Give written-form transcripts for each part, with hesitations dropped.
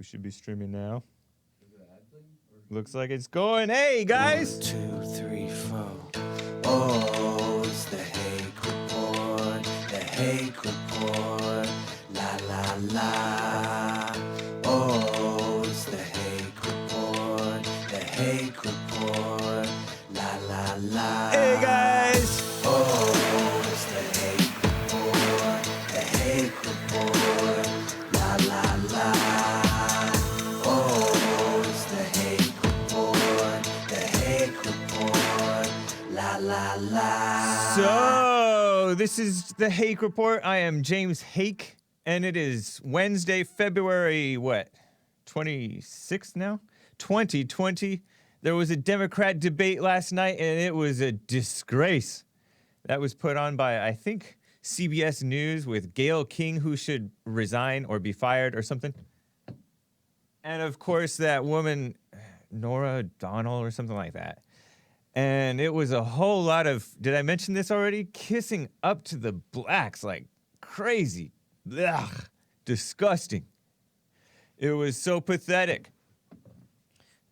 We should be streaming now. Looks like it's going. Hey, guys! 1, 2, 3, 4. Oh, it's the Hake Report. The Hake Report. La, la, la. Oh, it's the Hake Report. The Hake Report. La, la, la. Hey, guys! Oh, it's the Hake Report. The Hake Report. La, la, la. Oh, it's the Hake Report. The Hake Report. La, la, la. So, this is the Hake Report. I am James Hake, and it is Wednesday, February, 26th now? 2020. There was a Democrat debate last night, and it was a disgrace. That was put on by, I think, CBS News with Gayle King, who should resign or be fired or something. And, of course, that woman, Nora O'Donnell or something like that. And it was a whole lot of, did I mention this already? Kissing up to the blacks like crazy. Ugh, disgusting. It was so pathetic.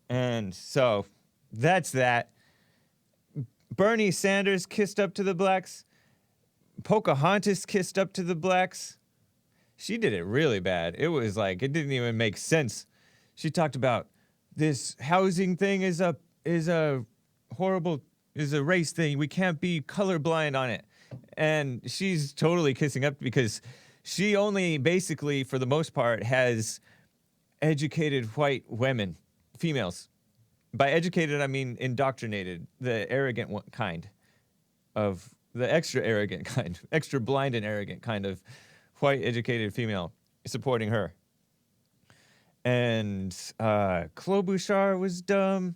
And so that's that. Bernie Sanders kissed up to the blacks. Pocahontas kissed up to the blacks. She did it really bad. It was like, it didn't even make sense. She talked about this housing thing is a horrible, is a race thing. We can't be colorblind on it. And she's totally kissing up because she only basically, for the most part, has educated white women, females. By educated, I mean indoctrinated, the arrogant kind of, the extra arrogant kind, extra blind and arrogant kind of white educated female supporting her. And Klobuchar was dumb.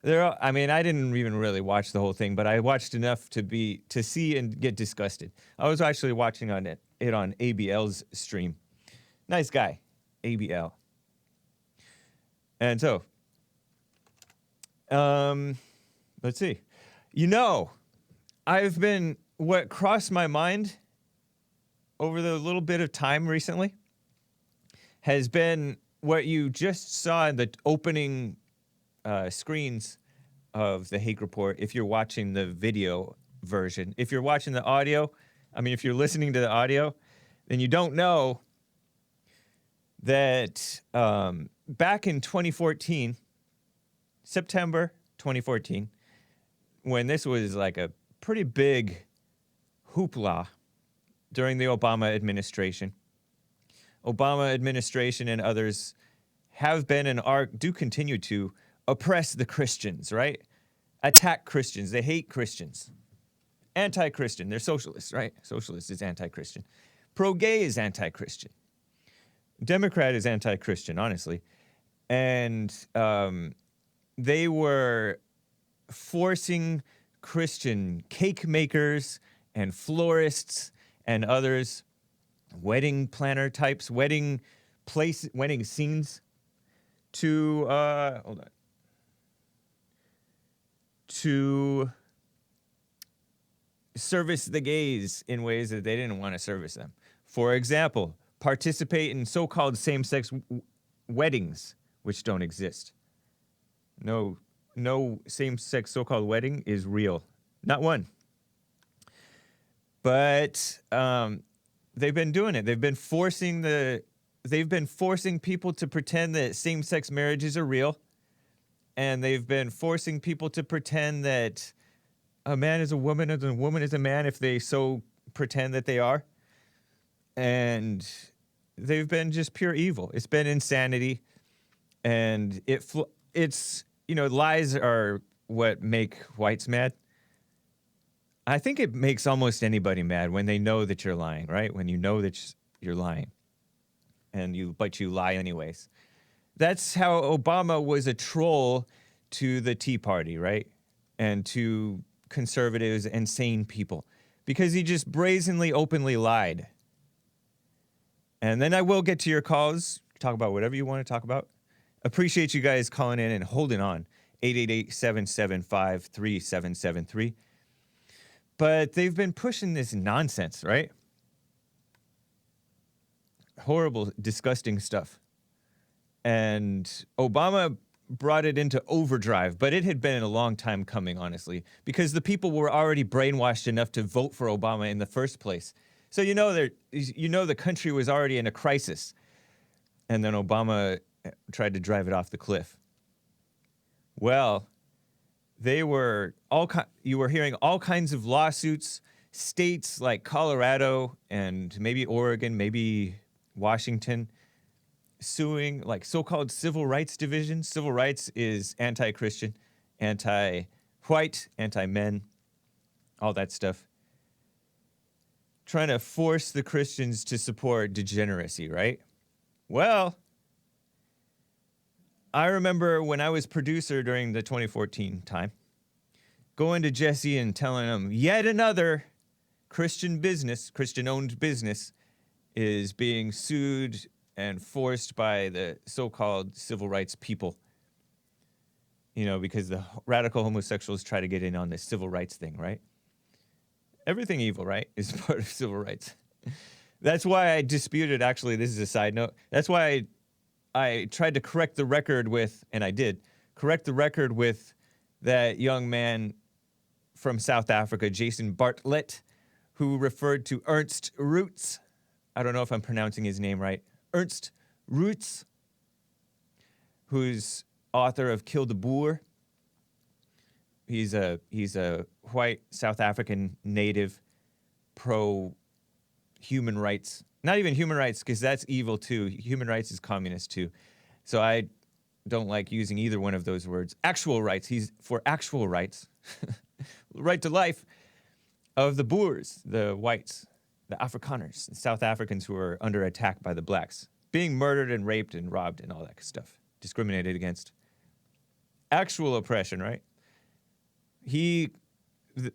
I mean, I didn't even really watch the whole thing, but I watched enough to see and get disgusted. I was actually watching it on ABL's stream. Nice guy, ABL. And so, let's see. What crossed my mind over the little bit of time recently has been what you just saw in the opening screens of the Hake Report. If you're watching the video version, if you're watching the audio, if you're listening to the audio, then you don't know that back in 2014, September 2014, when this was like a pretty big hoopla during the Obama administration. Obama administration and others have been and do continue to oppress the Christians, right? Attack Christians. They hate Christians. Anti-Christian. They're socialists, right? Socialist is anti-Christian. Pro-gay is anti-Christian. Democrat is anti-Christian, honestly. And they were forcing Christian cake makers and florists and others, wedding planner types, wedding scenes to service the gays in ways that they didn't want to service them. For example, participate in so-called same-sex weddings, which don't exist. No same-sex so-called wedding is real. Not one. But they've been doing it. They've been forcing people to pretend that same-sex marriages are real. And they've been forcing people to pretend that a man is a woman and a woman is a man if they so pretend that they are. And they've been just pure evil. It's been insanity. And it's lies are what make whites mad. I think it makes almost anybody mad when they know that you're lying, right? When you know that you're lying. But you lie anyways. That's how Obama was a troll to the Tea Party, right? And to conservatives and sane people. Because he just brazenly, openly lied. And then I will get to your calls. Talk about whatever you want to talk about. Appreciate you guys calling in and holding on. 888-775-3773. But they've been pushing this nonsense, right? Horrible, disgusting stuff. And Obama brought it into overdrive, but it had been a long time coming, honestly, because the people were already brainwashed enough to vote for Obama in the first place. So the country was already in a crisis, and then Obama tried to drive it off the cliff. Well, you were hearing all kinds of lawsuits, states like Colorado and maybe Oregon, maybe Washington, suing like so-called civil rights divisions. Civil rights is anti-Christian, anti-white, anti-men, all that stuff. Trying to force the Christians to support degeneracy, right? Well, I remember when I was producer during the 2014 time, going to Jesse and telling him yet another Christian-owned business is being sued and forced by the so-called civil rights people. Because the radical homosexuals try to get in on this civil rights thing, right? Everything evil, right, is part of civil rights. That's why I disputed, actually, this is a side note, that's why I tried to correct the record with, and I did, correct the record with that young man from South Africa, Jason Bartlett, who referred to Ernst Roots. I don't know if I'm pronouncing his name right. Ernst Roots, who's author of Kill the Boer. He's a white South African native pro-human rights. Not even human rights, because that's evil too. Human rights is communist too. So I don't like using either one of those words. Actual rights. He's for actual rights. Right to life of the Boers, the whites, the Afrikaners, the South Africans who are under attack by the blacks, being murdered and raped and robbed and all that stuff, discriminated against. Actual oppression, right?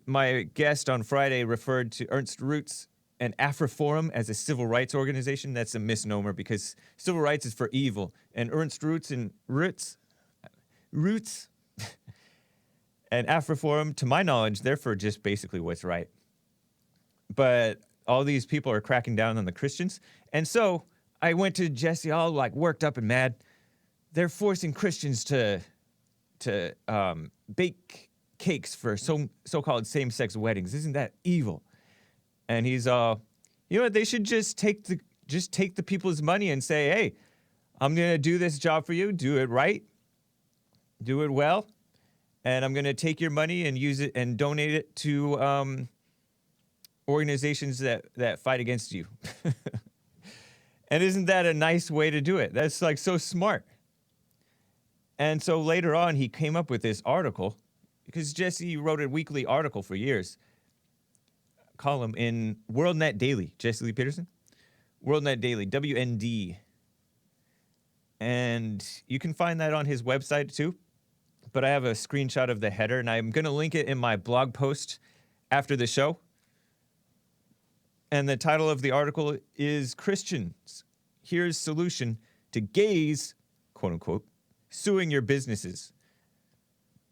My guest on Friday referred to Ernst Roots and AfriForum as a civil rights organization. That's a misnomer because civil rights is for evil. And Ernst Roots and Roots and AfriForum, to my knowledge, they're for just basically what's right. But all these people are cracking down on the Christians. And so I went to Jesse all like worked up and mad. They're forcing Christians to bake cakes for so-called same-sex weddings. Isn't that evil? And he's they should just take the people's money and say, hey, I'm going to do this job for you. Do it right. Do it well. And I'm going to take your money and use it and donate it to organizations that fight against you. And isn't that a nice way to do it? That's like so smart. And so later on, he came up with this article because Jesse wrote a weekly article for years, column in WorldNet Daily, Jesse Lee Peterson, WorldNet Daily, WND. And you can find that on his website too. But I have a screenshot of the header, and I'm going to link it in my blog post after the show. And the title of the article is Christians, Here's Solution to Gays, quote unquote, Suing Your Businesses.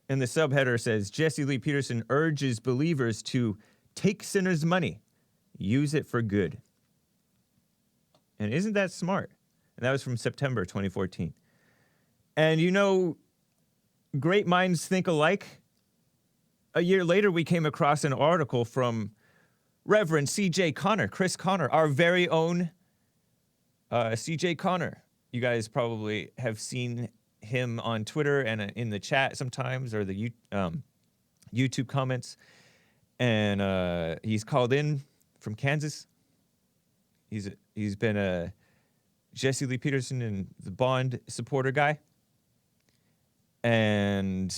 And the subheader says, Jesse Lee Peterson urges believers to take sinners' money, use it for good. And isn't that smart? And that was from September 2014. And great minds think alike. A year later, we came across an article from Reverend C.J. Connor, Chris Connor, our very own C.J. Connor. You guys probably have seen him on Twitter and in the chat sometimes, or the YouTube comments. And he's called in from Kansas. He's been a Jesse Lee Peterson and the Bond supporter guy. And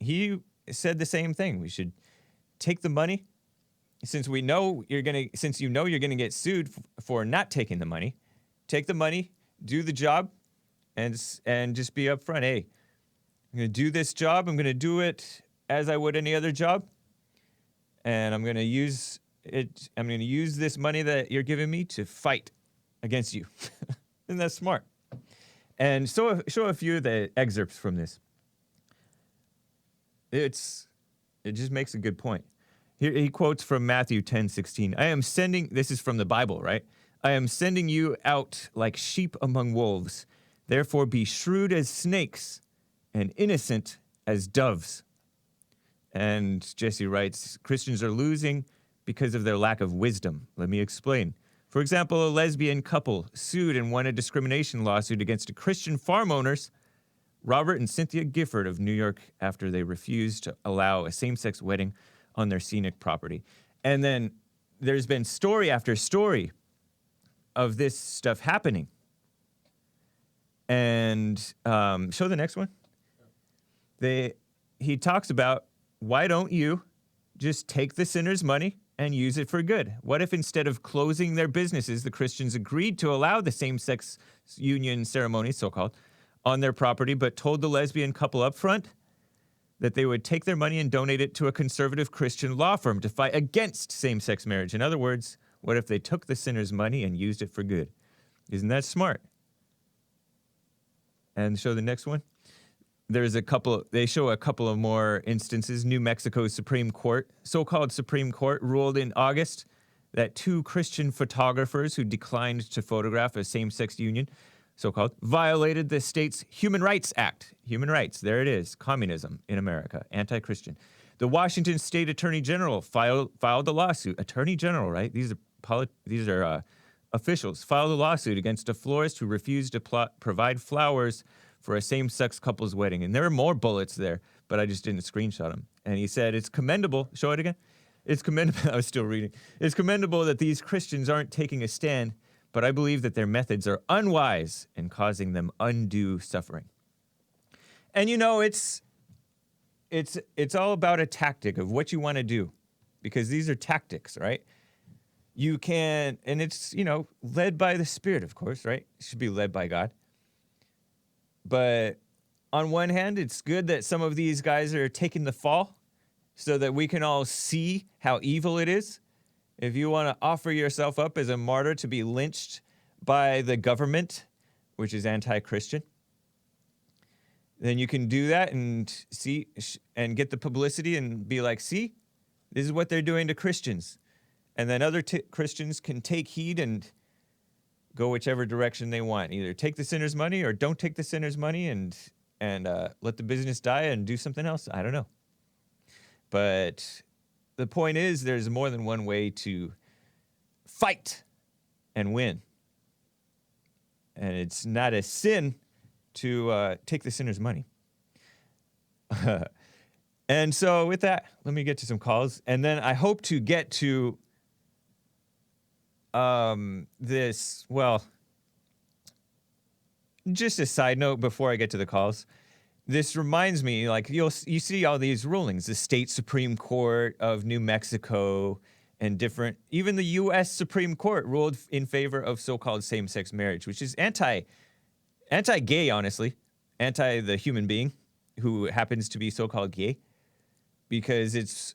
he said the same thing. We should take the money, since you know you're gonna get sued for not taking the money. Take the money, do the job, and just be upfront. Hey, I'm gonna do this job. I'm gonna do it as I would any other job, and I'm gonna use it. I'm gonna use this money that you're giving me to fight against you. Isn't that smart? And so show a few of the excerpts from this. It just makes a good point. Here he quotes from Matthew 10:16. This is from the Bible, right? I am sending you out like sheep among wolves. Therefore be shrewd as snakes and innocent as doves. And Jesse writes, Christians are losing because of their lack of wisdom. Let me explain. For example, a lesbian couple sued and won a discrimination lawsuit against Christian farm owners, Robert and Cynthia Gifford of New York, after they refused to allow a same-sex wedding on their scenic property. And then there's been story after story of this stuff happening. And show the next one. He talks about, why don't you just take the sinner's money and use it for good? What if instead of closing their businesses, the Christians agreed to allow the same-sex union ceremony, so-called, on their property, but told the lesbian couple up front that they would take their money and donate it to a conservative Christian law firm to fight against same-sex marriage? In other words, what if they took the sinner's money and used it for good? Isn't that smart? And show the next one. They show a couple of more instances. New Mexico's Supreme Court, so-called Supreme Court, ruled in August that 2 Christian photographers who declined to photograph a same-sex union, so-called, violated the state's Human Rights Act. Human rights, there it is. Communism in America, anti-Christian. The Washington State Attorney General filed a lawsuit. Attorney General, right? These are officials filed a lawsuit against a florist who refused to provide flowers for a same-sex couple's wedding. And there are more bullets there, but I just didn't screenshot them. And he said, it's commendable. Show it again. It's commendable. I was still reading. It's commendable that these Christians aren't taking a stand, but I believe that their methods are unwise and causing them undue suffering. And you know, it's all about a tactic of what you want to do, because these are tactics, right? You can, and it's, you know, led by the Spirit, of course, right? It should be led by God. But on one hand, it's good that some of these guys are taking the fall so that we can all see how evil it is. If you want to offer yourself up as a martyr to be lynched by the government, which is anti-Christian, then you can do that and see and get the publicity and be like, see, this is what they're doing to Christians. And then other Christians can take heed and go whichever direction they want. Either take the sinner's money or don't take the sinner's money and let the business die and do something else. I don't know. But the point is, there's more than one way to fight and win. And it's not a sin to take the sinner's money. And so with that, let me get to some calls. And then I hope to get to this, well, just a side note before I get to the calls. This reminds me, like, you see all these rulings, the state Supreme Court of New Mexico and different, even the U.S. Supreme Court ruled in favor of so-called same-sex marriage, which is anti-gay, honestly, anti the human being who happens to be so-called gay, because it's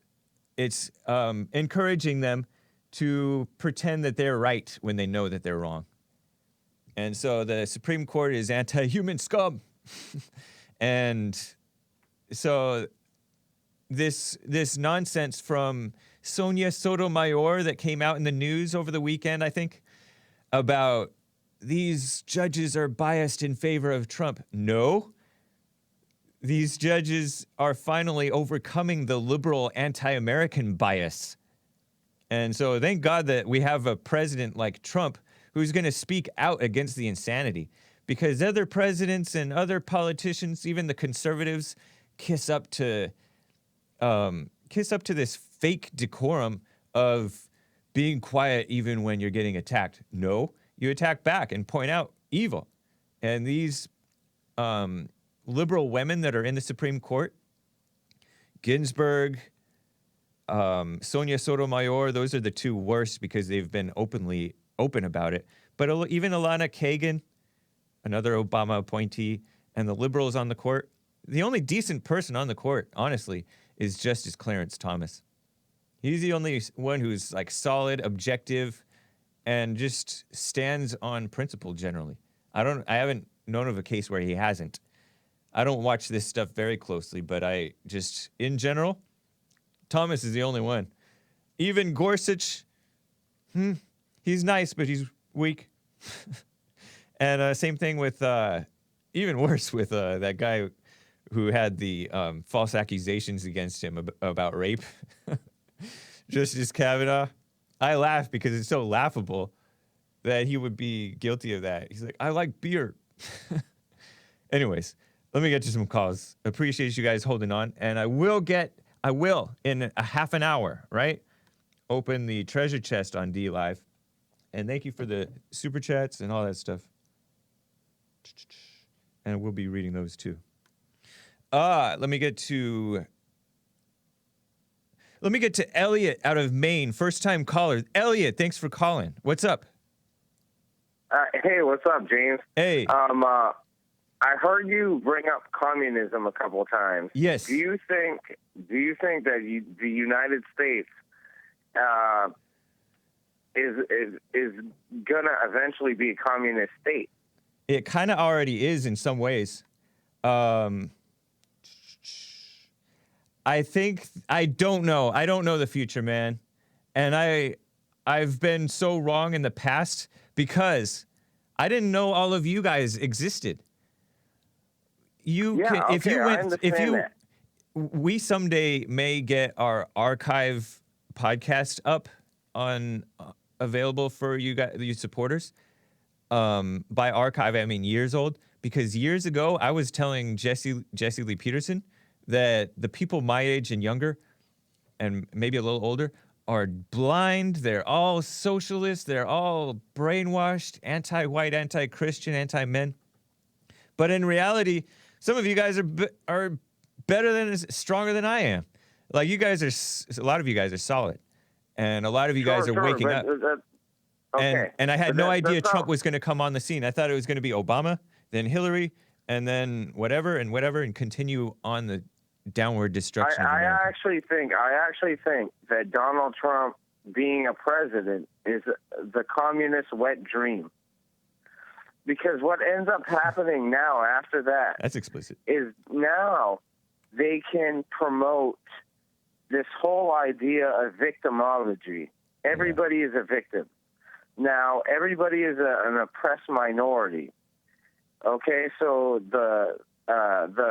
encouraging them to pretend that they're right when they know that they're wrong. And so the Supreme Court is anti-human scum. And so this nonsense from Sonia Sotomayor that came out in the news over the weekend, I think, about these judges are biased in favor of Trump. No. These judges are finally overcoming the liberal anti-American bias. And so thank God that we have a president like Trump who's going to speak out against the insanity, because other presidents and other politicians, even the conservatives, kiss up to this fake decorum of being quiet even when you're getting attacked. No, you attack back and point out evil. And these liberal women that are in the Supreme Court, Ginsburg, Sonia Sotomayor, those are the two worst because they've been open about it. But even Alana Kagan, another Obama appointee, and the liberals on the court, the only decent person on the court, honestly, is Justice Clarence Thomas. He's the only one who's like solid, objective, and just stands on principle generally. I haven't known of a case where he hasn't. I don't watch this stuff very closely, but in general, Thomas is the only one. Even Gorsuch, he's nice, but he's weak. And same thing with even worse with that guy who had the false accusations against him about rape. Justice Kavanaugh. I laugh because it's so laughable that he would be guilty of that. He's like, I like beer. Anyways, let me get to some calls. Appreciate you guys holding on. And I will in a half an hour, right? Open the treasure chest on D Live. And thank you for the super chats and all that stuff. And we'll be reading those too. Let me get to Elliot out of Maine, first time caller. Elliot, thanks for calling. What's up? Hey, what's up, James? Hey. I heard you bring up communism a couple of times. Yes. Do you think that the United States is gonna eventually be a communist state? It kind of already is in some ways. I don't know. I don't know the future, man. And I've been so wrong in the past because I didn't know all of you guys existed. We someday may get our archive podcast up on available for you guys, you supporters. By archive, I mean years old, because years ago I was telling Jesse Lee Peterson that the people my age and younger, and maybe a little older, are blind. They're all socialists. They're all brainwashed, anti-white, anti-Christian, anti-men. But in reality, some of you guys are better than, stronger than I am. Like a lot of you guys are solid, and a lot of you guys are waking up. Okay. And I had no idea Trump was going to come on the scene. I thought it was going to be Obama, then Hillary, and then whatever, and continue on the downward destruction of America. I actually think that Donald Trump being a president is the communist wet dream. Because what ends up happening now after that, that's explicit, is now they can promote this whole idea of victimology. Everybody is a victim. Now, everybody is an oppressed minority. Okay, so the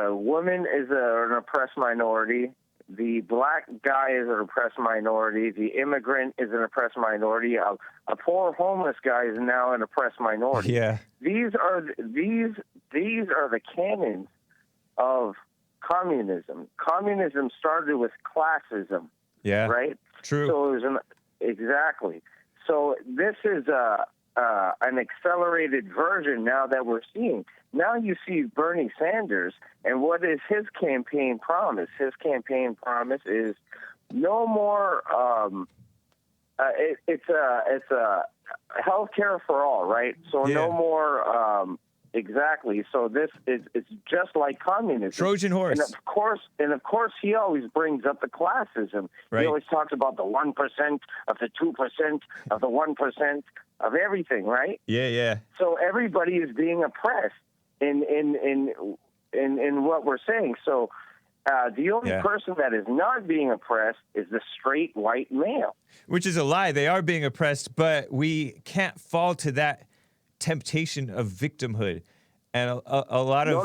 woman is an oppressed minority. The black guy is an oppressed minority. The immigrant is an oppressed minority. A poor homeless guy is now an oppressed minority. Yeah. These are the canons of communism. Communism started with classism. Yeah. Right. True. So it was exactly. So this is an accelerated version now that we're seeing. Now you see Bernie Sanders, and what is his campaign promise? His campaign promise is no more. It's a health care for all, right? So no more. Exactly. So this is it's just like communism. Trojan horse. And of course, he always brings up the classism. Right. He always talks about the 1% of the 2% of the 1% of everything, right? Yeah, yeah. So everybody is being oppressed in what we're saying. So the only person that is not being oppressed is the straight white male. Which is a lie. They are being oppressed, but we can't fall to that temptation of victimhood, and a lot of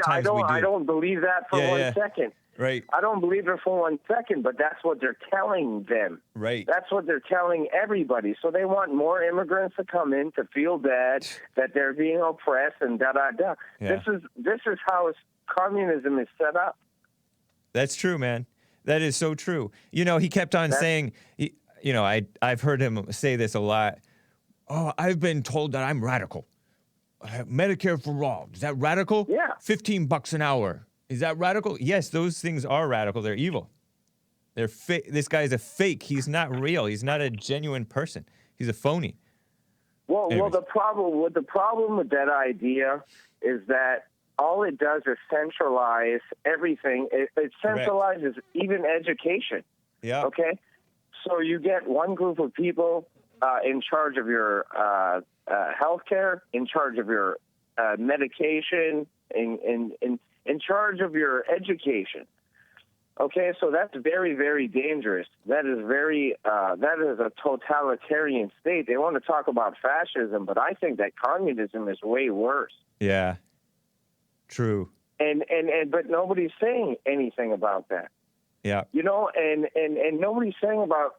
times we do. I don't believe that for 1 second. Right. I don't believe it for 1 second, but that's what they're telling them. Right. That's what they're telling everybody. So they want more immigrants to come in to feel bad that they're being oppressed and da da da. Yeah. This is how communism is set up. That's true, man. That is so true. You know, he kept on saying, I've heard him say this a lot. Oh, I've been told that I'm radical. Medicare for all. Is that radical? Yeah. $15 an hour. Is that radical? Yes, those things are radical. They're evil. They're this guy is a fake. He's not real. He's not a genuine person. He's a phony. Well, the problem with that idea is that all it does is centralize everything. It centralizes even education. Yeah. Okay? So you get one group of people in charge of your health care, in charge of your medication, in charge of your education. Okay, so that's very, very dangerous. That is a totalitarian state. They want to talk about fascism, but I think that communism is way worse. Yeah. True. And but nobody's saying anything about that. Yeah. You know, and nobody's saying about,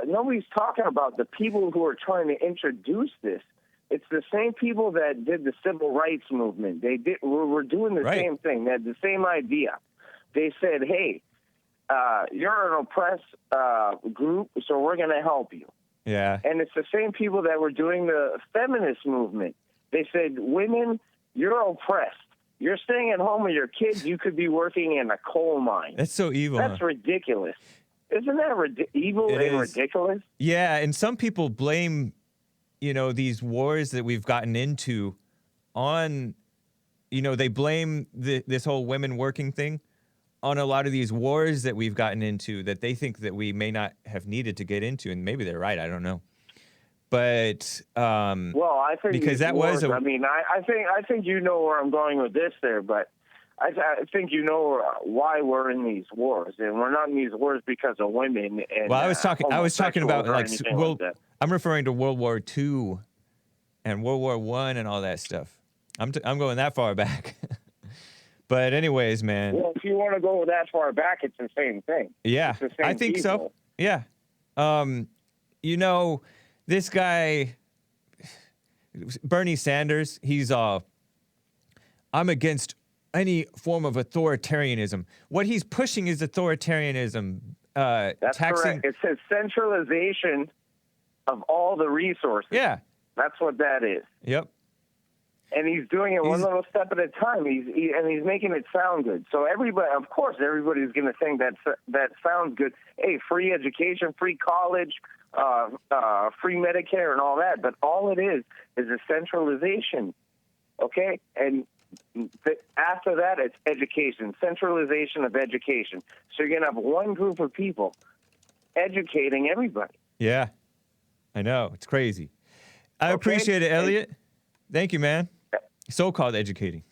nobody's talking about the people who are trying to introduce this. It's the same people that did the civil rights movement. We're doing the same thing. They had the same idea. They said, hey, you're an oppressed group, so we're going to help you. Yeah. And it's the same people that were doing the feminist movement. They said, women, you're oppressed. You're staying at home with your kids. You could be working in a coal mine. That's so evil. That's ridiculous. Isn't that evil and ridiculous? Yeah, and some people blame, these wars that we've gotten into on, they blame this whole women working thing on a lot of these wars that we've gotten into that they think that we may not have needed to get into, and maybe they're right. I don't know. But well, I think because that wars, was I mean, I think you know where I'm going with this there, but I think you know why we're in these wars, and we're not in these wars because of women. And, well, I was talking about I'm referring to World War II and World War I and all that stuff. I'm going that far back. But anyways, man. Well, if you want to go that far back, it's the same thing. Yeah, it's the same I think people. so. Yeah. This guy, Bernie Sanders, he's I'm against any form of authoritarianism. What he's pushing is authoritarianism. That's taxing. Correct. It says centralization of all the resources. Yeah. That's what that is. Yep. And he's doing it one little step at a time. He's making it sound good. So everybody, of course, everybody's going to think that sounds good. Hey, free education, free college, free Medicare, and all that. But all it is a centralization. Okay, and after that, it's education, centralization of education. So you're going to have one group of people educating everybody. Yeah, I know. It's crazy. I appreciate it, Elliot. Thank you, man. So-called educating.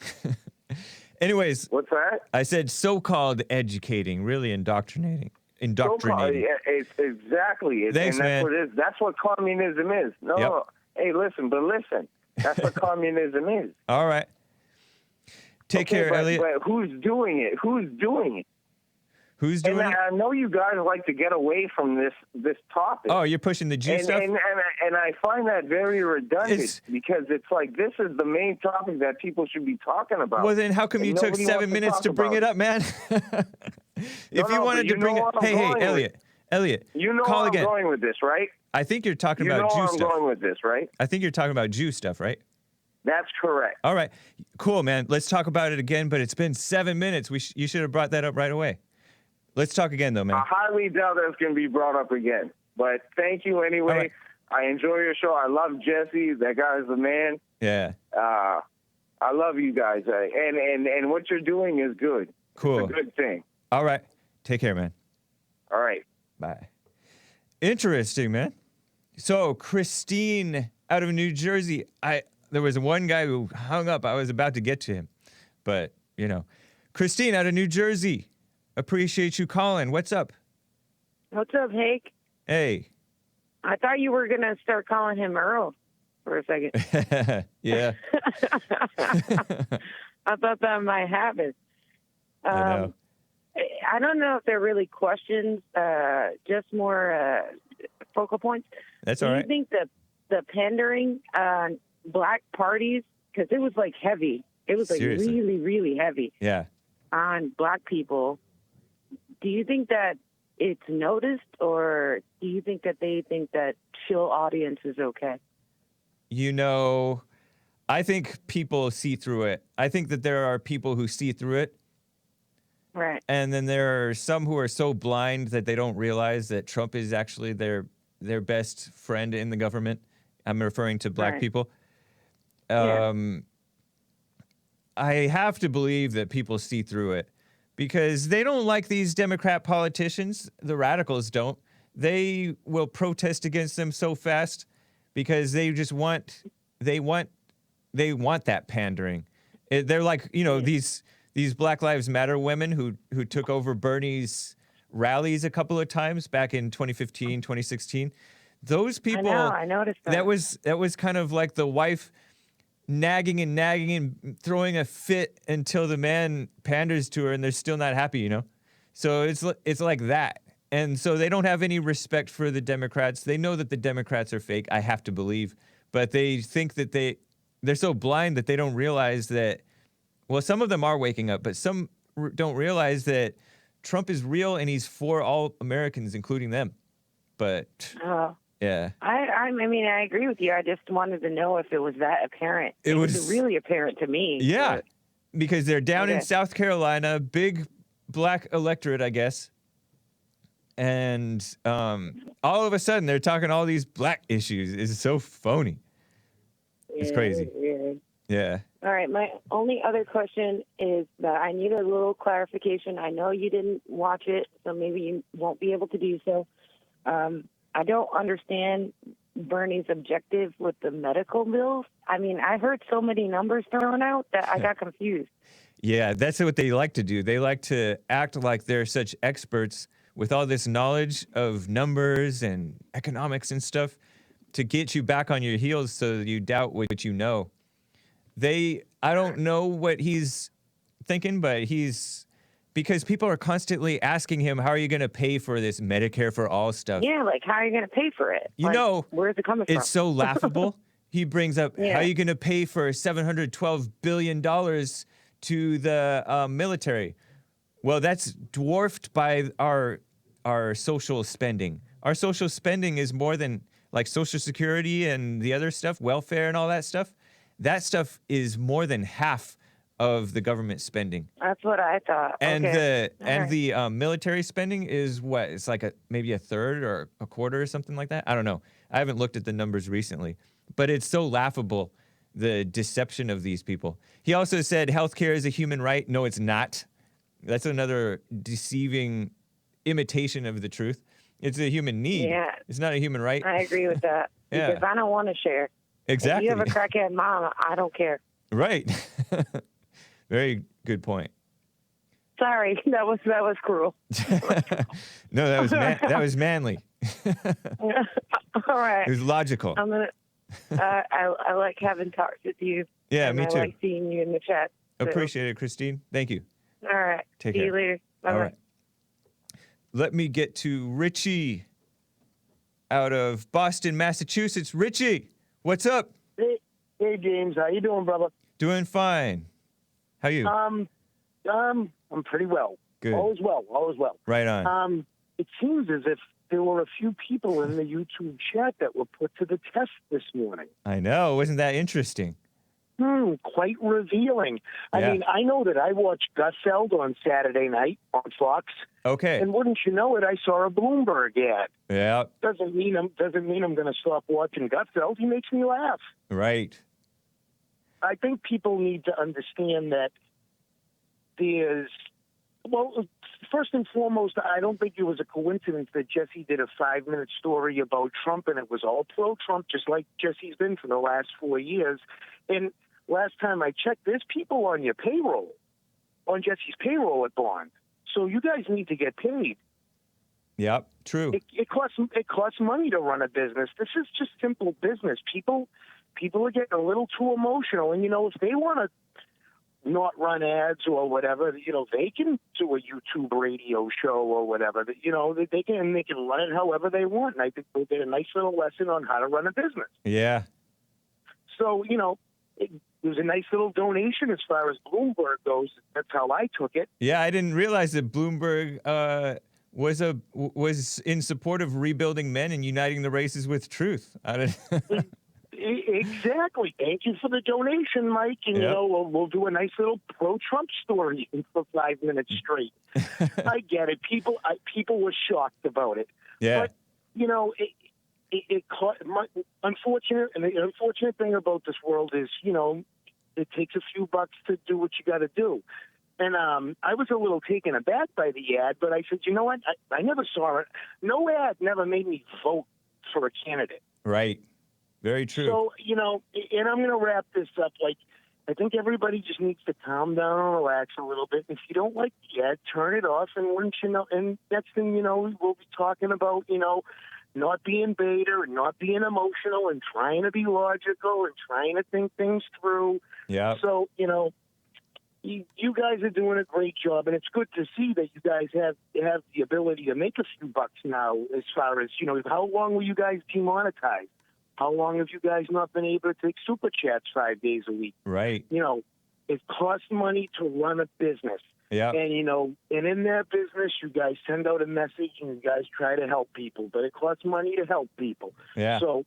Anyways. What's that? I said so-called educating, really indoctrinating. So-called, it's exactly. Thanks, and that's man. what it is. That's what communism is. No. Hey, listen. That's what communism is. All right. Take care, Elliot. But who's doing it? Who's doing it? Who's doing it? I know you guys like to get away from this topic. Oh, you're pushing the Jew stuff? And I find that very redundant because it's like this is the main topic that people should be talking about. Well, then how come you took 7 minutes to bring it up, man? If you wanted to bring it... Hey, Elliot, you know call where again. I'm going with this, right? I think you're talking about Jew stuff. You know where I'm going with this, right? I think you're talking about Jew stuff, right? That's correct. All right. Cool, man. Let's talk about it again, but it's been 7 minutes. You should have brought that up right away. Let's talk again, though, man. I highly doubt that's going to be brought up again. But thank you anyway. Right. I enjoy your show. I love Jesse. That guy's the man. Yeah. I love you guys. And what you're doing is good. Cool. It's a good thing. All right. Take care, man. All right. Bye. Interesting, man. So, Christine out of New Jersey. There was one guy who hung up. I was about to get to him. But, Christine out of New Jersey. Appreciate you calling. What's up? What's up, Hake? Hey. I thought you were going to start calling him Earl for a second. Yeah. I thought that might happen. I know. I don't know if they're really questions, just more focal points. That's all right. Do you think the pandering on black parties, because it was like heavy. It was like Seriously. really, really heavy. Yeah. On black people. Do you think that it's noticed, or do you think that they think that chill audience is okay? I think people see through it. I think that there are people who see through it. Right. And then there are some who are so blind that they don't realize that Trump is actually their best friend in the government. I'm referring to black people. Yeah. I have to believe that people see through it because they don't like these Democrat politicians. The radicals don't. They will protest against them so fast because they just want that pandering. They're like, these Black Lives Matter women who took over Bernie's rallies a couple of times back in 2015, 2016. Those people, I know, I noticed that. That was kind of like the wife. nagging and throwing a fit until the man panders to her and they're still not happy, you know? So it's like that. And so they don't have any respect for the Democrats. They know that the Democrats are fake, I have to believe. But they think that they're so blind that they don't realize that, well, some of them are waking up, but some don't realize that Trump is real and he's for all Americans, including them. But yeah, I mean, I agree with you. I just wanted to know if it was that apparent. It was really apparent to me. Yeah, but, because they're down in South Carolina, big black electorate, I guess. And all of a sudden, they're talking all these black issues. It's so phony. It's crazy. Weird. Yeah. All right. My only other question is that I need a little clarification. I know you didn't watch it, so maybe you won't be able to do so. I don't understand Bernie's objective with the medical bills. I mean, I heard so many numbers thrown out that I got confused. Yeah, that's what they like to do. They like to act like they're such experts with all this knowledge of numbers and economics and stuff to get you back on your heels so that you doubt what you know. I don't know what he's thinking, but because people are constantly asking him, how are you going to pay for this Medicare for all stuff? Yeah, like, how are you going to pay for it? You know, where's it coming from? It's so laughable. He brings up, how are you going to pay for $712 billion to the military? Well, that's dwarfed by our social spending. Our social spending is more than, like, Social Security and the other stuff, welfare and all that stuff. That stuff is more than half of the government spending. That's what I thought. And okay. the military spending is what? It's like maybe a third or a quarter or something like that. I don't know. I haven't looked at the numbers recently, but it's so laughable, the deception of these people. He also said healthcare is a human right. No, it's not. That's another deceiving imitation of the truth. It's a human need. Yeah. It's not a human right. I agree with that. Because I don't want to share. Exactly. If you have a crackhead mom, I don't care. Right. Very good point. Sorry, that was cruel. No, that was manly. All right. It was logical. I'm gonna. I like having talks with you. Yeah, me too. I like seeing you in the chat. So. Appreciate it, Christine. Thank you. All right. Take See care. you later. Bye. All right. Let me get to Richie out of Boston, Massachusetts. Richie, what's up? Hey, James. How you doing, brother? Doing fine. How you? I'm pretty well. Good. All is well. Right on. It seems as if there were a few people in the YouTube chat that were put to the test this morning. I know. Wasn't that interesting? Quite revealing. Yeah. I mean, I know that I watched Gutfeld on Saturday night on Fox. Okay. And wouldn't you know it, I saw a Bloomberg ad. Yeah. Doesn't mean I'm going to stop watching Gutfeld. He makes me laugh. Right. I think people need to understand that first and foremost, I don't think it was a coincidence that Jesse did a 5-minute story about Trump, and it was all pro-Trump, just like Jesse's been for the last 4 years. And last time I checked, there's people on your payroll, on Jesse's payroll at Bond. So you guys need to get paid. Yep, true. It costs money to run a business. This is just simple business. People are getting a little too emotional, and if they want to not run ads or whatever, they can do a YouTube radio show or whatever. They can run it however they want. And I think they'll get a nice little lesson on how to run a business. Yeah. So it was a nice little donation as far as Bloomberg goes. That's how I took it. Yeah, I didn't realize that Bloomberg was in support of rebuilding men and uniting the races with truth. Exactly. Thank you for the donation, Mike. And, we'll do a nice little pro-Trump story for 5 minutes straight. I get it. People were shocked about it. Yeah. But, it caught the unfortunate thing about this world is, it takes a few bucks to do what you got to do. And I was a little taken aback by the ad, but I said, you know what? I never saw it. No ad never made me vote for a candidate. Right. Very true. So, and I'm going to wrap this up. Like, I think everybody just needs to calm down and relax a little bit. If you don't like the ad, turn it off. And next thing you know, we'll be talking about, not being beta and not being emotional and trying to be logical and trying to think things through. Yeah. So, you guys are doing a great job, and it's good to see that you guys have the ability to make a few bucks now. As far as how long will you guys demonetize? How long have you guys not been able to take super chats 5 days a week? Right. It costs money to run a business. Yeah. And and in that business, you guys send out a message and you guys try to help people, but it costs money to help people. Yeah. So,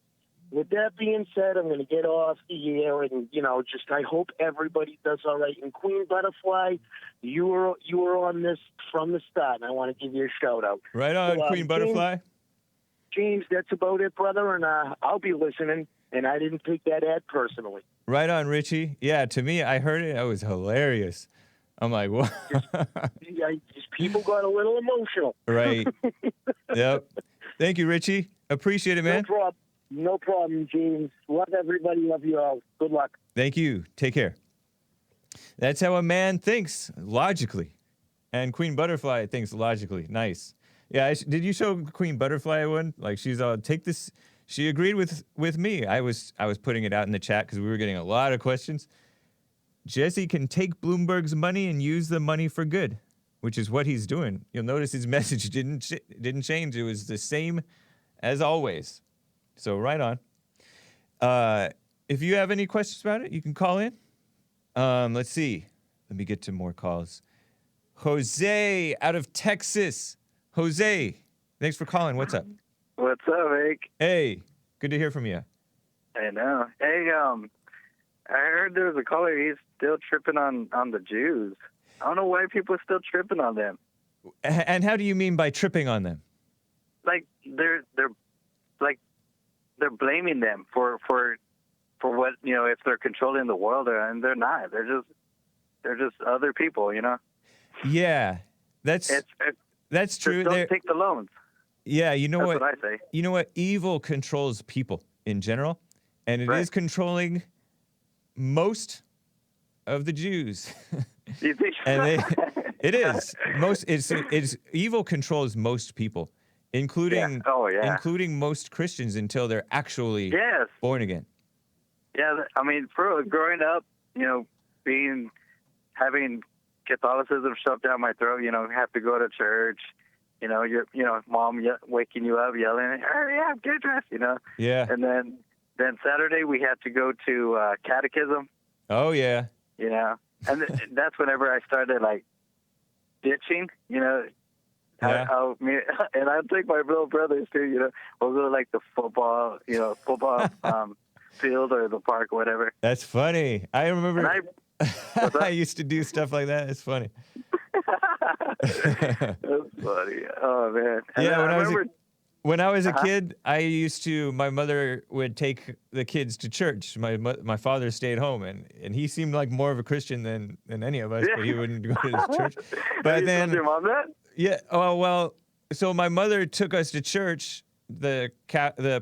with that being said, I'm going to get off the air, and I hope everybody does all right. And Queen Butterfly, you were on this from the start, and I want to give you a shout out. Right on, So, Queen Butterfly. James, that's about it, brother, and I'll be listening. And I didn't take that ad personally. Right on, Richie. Yeah, to me, I heard it. It was hilarious. I'm like, what? Just people got a little emotional. Right. Yep. Thank you, Richie. Appreciate it, man. No problem, James. Love everybody. Love you all. Good luck. Thank you. Take care. That's how a man thinks, logically. And Queen Butterfly thinks logically. Nice. Yeah, did you show Queen Butterfly one? Like, she's all, take this. She agreed with me. I was putting it out in the chat because we were getting a lot of questions. Jesse can take Bloomberg's money and use the money for good, which is what he's doing. You'll notice his message didn't change. It was the same as always. So right on. If you have any questions about it, you can call in. Let's see. Let me get to more calls. Jose out of Texas. Jose, thanks for calling. What's up? What's up, Hake? Hey, good to hear from you. I know. Hey, I heard there was a caller. He's still tripping on the Jews. I don't know why people are still tripping on them. And how do you mean by tripping on them? Like they're blaming them for what if they're controlling the world, and they're not. They're just other people, Yeah, that's true. Just don't take the loans. Yeah, you know That's what? I say. You know what? Evil controls people in general, and it is controlling most of the Jews. You think? And it is most. It's evil controls most people, including including most Christians until they're actually born again. Yeah, I mean, for growing up, having Catholicism shoved down my throat, have to go to church. Your mom waking you up, yelling, "Hurry up, get dressed!" Yeah. And then Saturday we had to go to catechism. Oh yeah. And that's whenever I started like ditching. Yeah. And I'd take my little brothers too. We'll go to like the football field or the park or whatever. That's funny. I remember. I used to do stuff like that. It's funny. That's funny. Oh man. And yeah, when I was a kid, my mother would take the kids to church. My father stayed home, and he seemed like more of a Christian than any of us, but he wouldn't go to his church. But then, told your mom that? Yeah. Oh well. So my mother took us to church, the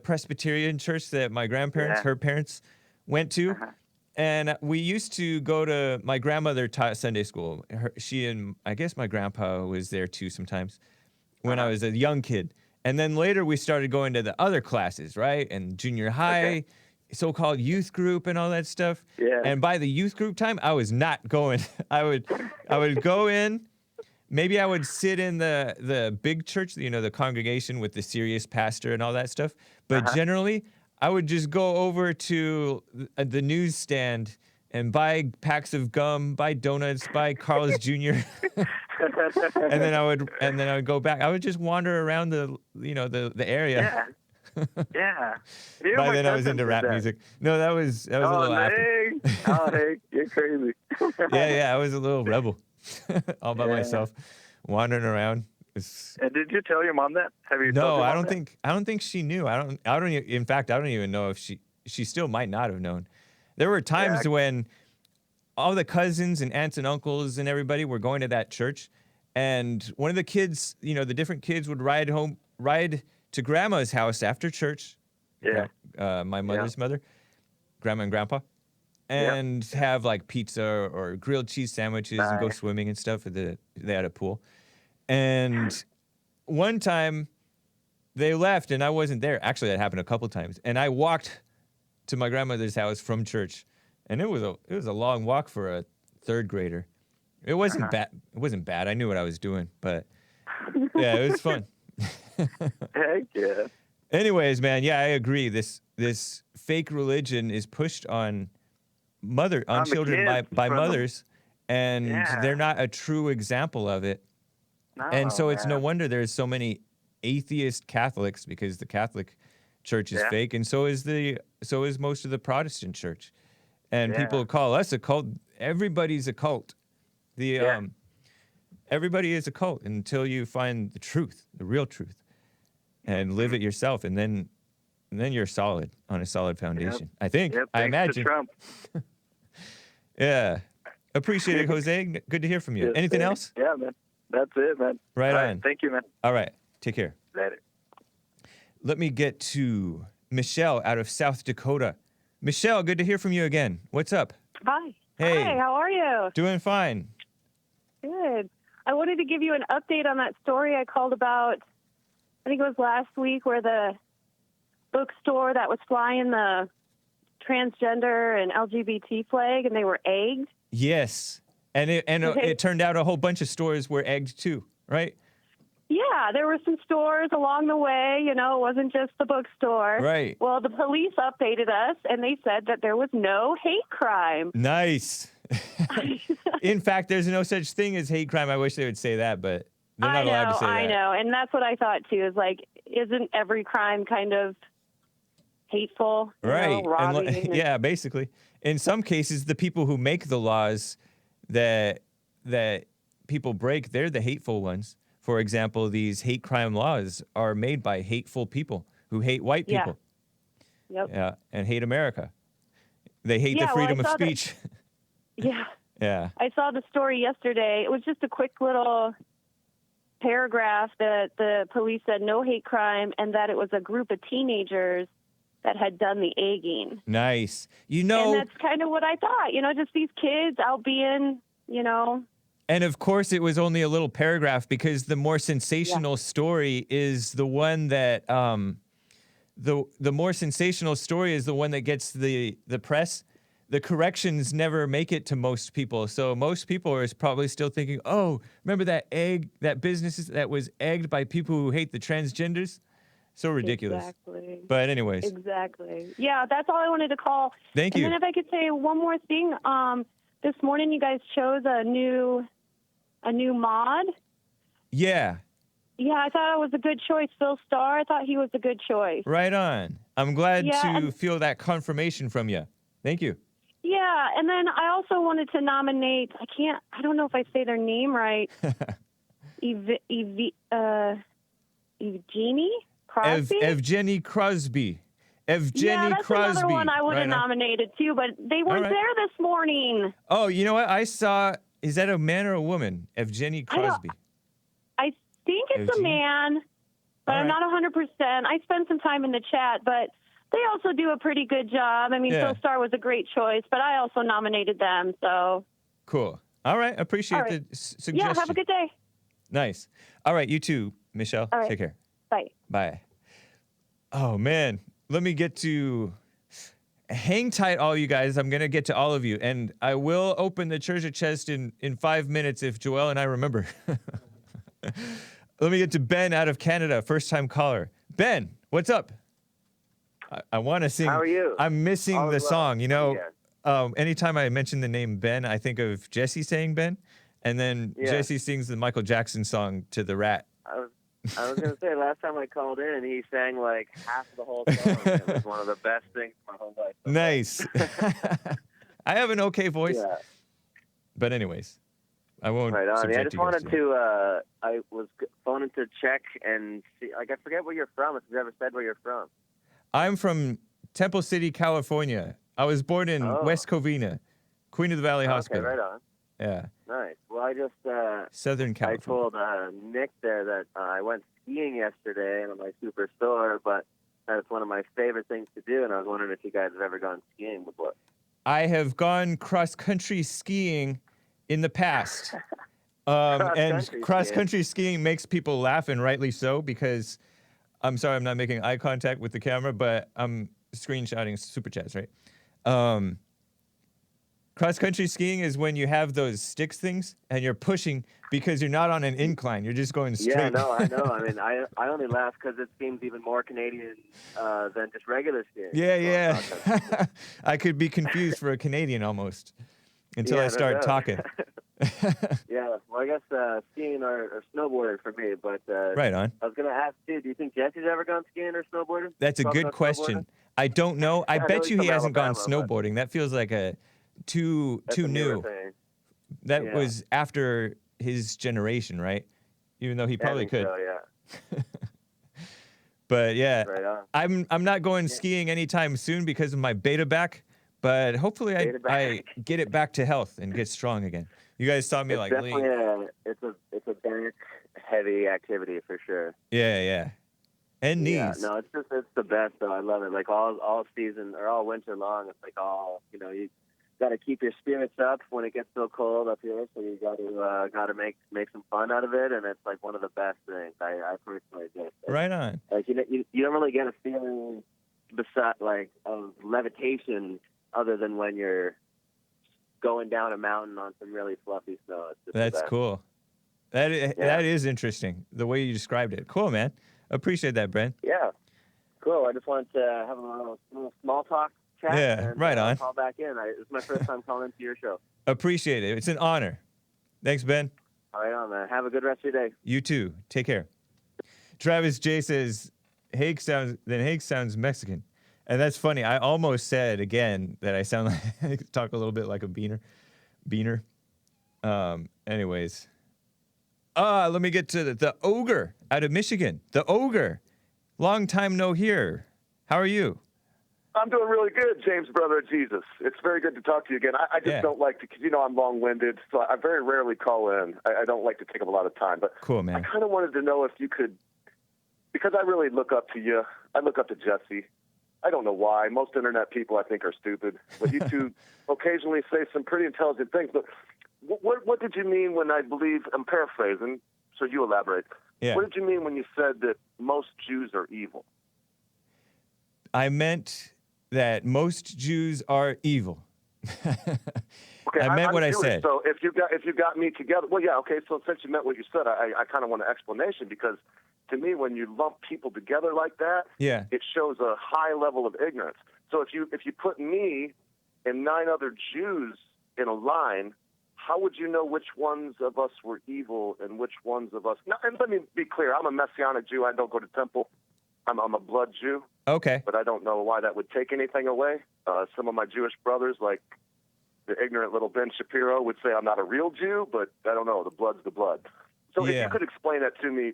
Presbyterian church that my grandparents, her parents, went to. And we used to go to, my grandmother taught Sunday school. She and I guess my grandpa was there too sometimes when I was a young kid. And then later we started going to the other classes, right? And junior high, so-called youth group and all that stuff. Yeah. And by the youth group time, I was not going. I would go in. Maybe I would sit in the big church, the congregation with the serious pastor and all that stuff. But generally, I would just go over to the newsstand and buy packs of gum, buy donuts, buy Carl's Jr. and then I would go back. I would just wander around the area. Yeah. By then I was into rap music. No, that was a little after. Hey, you're crazy. Yeah, I was a little rebel, all by myself, wandering around. And did you tell your mom that? Have you? No, I don't think she knew. In fact, I don't even know if she still might not have known. There were times when all the cousins and aunts and uncles and everybody were going to that church, and one of the kids, the different kids would ride to grandma's house after church. Yeah. My mother's mother, grandma and grandpa, and have like pizza or grilled cheese sandwiches and go swimming and stuff. They had a pool. And one time, they left, and I wasn't there. Actually, that happened a couple times. And I walked to my grandmother's house from church, and it was a long walk for a third grader. It wasn't bad. It wasn't bad. I knew what I was doing, but yeah, it was fun. Heck yeah. Anyways, man, yeah, I agree. This fake religion is pushed on children by mothers, and they're not a true example of it. No, And so it's no man. wonder there's so many atheist Catholics, because the Catholic Church is fake, and so is most of the Protestant Church. And people call us a cult. Everybody's a cult. Everybody is a cult until you find the truth, the real truth, and live it yourself, and then you're solid on a solid foundation. I think. Yep, I thanks to imagine. Trump. Yeah. Appreciate it, Jose. Good to hear from you. Yes, Anything sir. else? Yeah, man. That's it, man. Right All on. Thank you, man. All right. Take care. Later. Let me get to Michelle out of South Dakota. Michelle, good to hear from you again. What's up? Hi. Hey. Hi, how are you? Doing fine. Good. I wanted to give you an update on that story I called about, I think it was last week, where the bookstore that was flying the transgender and LGBT flag, and they were egged. Yes. And it turned out a whole bunch of stores were egged too, right? Yeah, there were some stores along the way, it wasn't just the bookstore. Right. Well, the police updated us, and they said that there was no hate crime. Nice. In fact, there's no such thing as hate crime. I wish they would say that, but they're not allowed to say that. I know, and that's what I thought too, is like, isn't every crime kind of hateful? Right. Robbing Yeah, basically. In some cases, the people who make the laws that people break, they're the hateful ones. For example, these hate crime laws are made by hateful people who hate white people. Yep. Yeah, and hate America. They hate the freedom of speech. Yeah. Yeah. I saw the story yesterday. It was just a quick little paragraph that the police said no hate crime, and that it was a group of teenagers that had done the egging. Nice. And that's kind of what I thought, just these kids out being, And of course, it was only a little paragraph, because the more sensational story is the one that the more sensational story is the one that gets the press. The corrections never make it to most people, so most people are probably still thinking, "Oh, remember that business that was egged by people who hate the transgenders?" So ridiculous. Exactly. But anyways. Exactly. Yeah, that's all I wanted to call. Thank you. And then if I could say one more thing, this morning you guys chose a new mod. Yeah. Yeah, I thought it was a good choice. Phil Starr, I thought he was a good choice. Right on. I'm glad to feel that confirmation from you. Thank you. Yeah, and then I also wanted to nominate, I don't know if I say their name right, Evgeny Crosby? Evgeny Crosby. That's another one I would have nominated too, but they weren't there this morning. Oh, you know what? I saw, is that a man or a woman? Evgeny Crosby. I think it's a man, but I'm not 100%. I spent some time in the chat, but they also do a pretty good job. I mean, Phil Starr was a great choice, but I also nominated them, so. Cool. All right. Appreciate the suggestion. Yeah, have a good day. Nice. All right. You too, Michelle. All right. Take care. Bye. Bye. Oh, man. Let me get to... Hang tight, all you guys. I'm going to get to all of you. And I will open the treasure chest in 5 minutes if Joelle and I remember. Let me get to Ben out of Canada, first-time caller. Ben, what's up? I want to sing. How are you? I'm missing the song. Anytime I mention the name Ben, I think of Jesse saying Ben. And then Jesse sings the Michael Jackson song to the rat. I was going to say, last time I called in, he sang like half of the whole song. It was one of the best things of my whole life. Nice. I have an okay voice. Yeah. But anyways, I won't. Right on. I just wanted to. I was phoning to check and see. Like, I forget where you're from. If you ever said where you're from. I'm from Temple City, California. I was born in West Covina, Queen of the Valley Hospital. Okay, right on. Yeah. Nice. Well, I just Southern California. I told Nick there that I went skiing yesterday and I'm my super sore, but that's one of my favorite things to do, and I was wondering if you guys have ever gone skiing before. I have gone cross-country skiing in the past. And cross-country skiing makes people laugh, and rightly so, because I'm sorry I'm not making eye contact with the camera, but I'm screenshotting super chats, right? Cross-country skiing is when you have those sticks things and you're pushing because you're not on an incline. You're just going straight. Yeah, no, I know. I mean, I only laugh because it seems even more Canadian than just regular skiing. Yeah. I could be confused for a Canadian almost until I start talking. Yeah, well, I guess skiing or snowboarding for me, but right on. I was going to ask you, do you think Jesse's ever gone skiing or snowboarding? That's a good question. I don't know. I bet you he hasn't gone snowboarding. That feels like a too new. That was after his generation, right? Even though he probably could. So, yeah. But yeah, right I'm not going skiing anytime soon because of my beta back. But hopefully I get it back to health and get strong again. You guys saw me like definitely it's a back heavy activity for sure. Yeah. And knees. Yeah, no, it's the best though. I love it. Like all season or all winter long, it's like you got to keep your spirits up when it gets so cold up here. So you got to make some fun out of it, and it's like one of the best things. I personally do. Right on. Like you don't really get a feeling of levitation other than when you're going down a mountain on some really fluffy snow. That's cool. That is interesting, the way you described it. Cool, man. Appreciate that, Brent. Yeah. Cool. I just wanted to have a little small talk chat. Yeah, and, right on. Call back in. It's my first time calling into your show. Appreciate it. It's an honor. Thanks, Ben. All right, man. Have a good rest of your day. You too. Take care. Travis J says, Hake sounds Mexican. And that's funny. I almost said again that I sound like talk a little bit like a beaner. Anyways. Let me get to the Ogre out of Michigan. The Ogre. Long time no hear. How are you? I'm doing really good, James, brother of Jesus. It's very good to talk to you again. I just don't like to, because I'm long-winded, so I very rarely call in. I don't like to take up a lot of time. But cool, man. I kind of wanted to know if you could, because I really look up to you. I look up to Jesse. I don't know why. Most internet people, I think, are stupid. But you two occasionally say some pretty intelligent things. But what did you mean when I believe, I'm paraphrasing, so you elaborate. Yeah. What did you mean when you said that most Jews are evil? I meant that most Jews are evil. Okay, I meant what Jewish, I said. So if you got me together, well, yeah, okay. So since you meant what you said, I kind of want an explanation, because to me, when you lump people together like that, yeah, it shows a high level of ignorance. So if you put me and 9 other Jews in a line, how would you know which ones of us were evil and which ones of us? Now, and let me be clear: I'm a Messianic Jew. I don't go to temple. I'm a blood Jew. Okay. But I don't know why that would take anything away. Some of my Jewish brothers, like the ignorant little Ben Shapiro, would say I'm not a real Jew, but I don't know. The blood's the blood. So if you could explain that to me,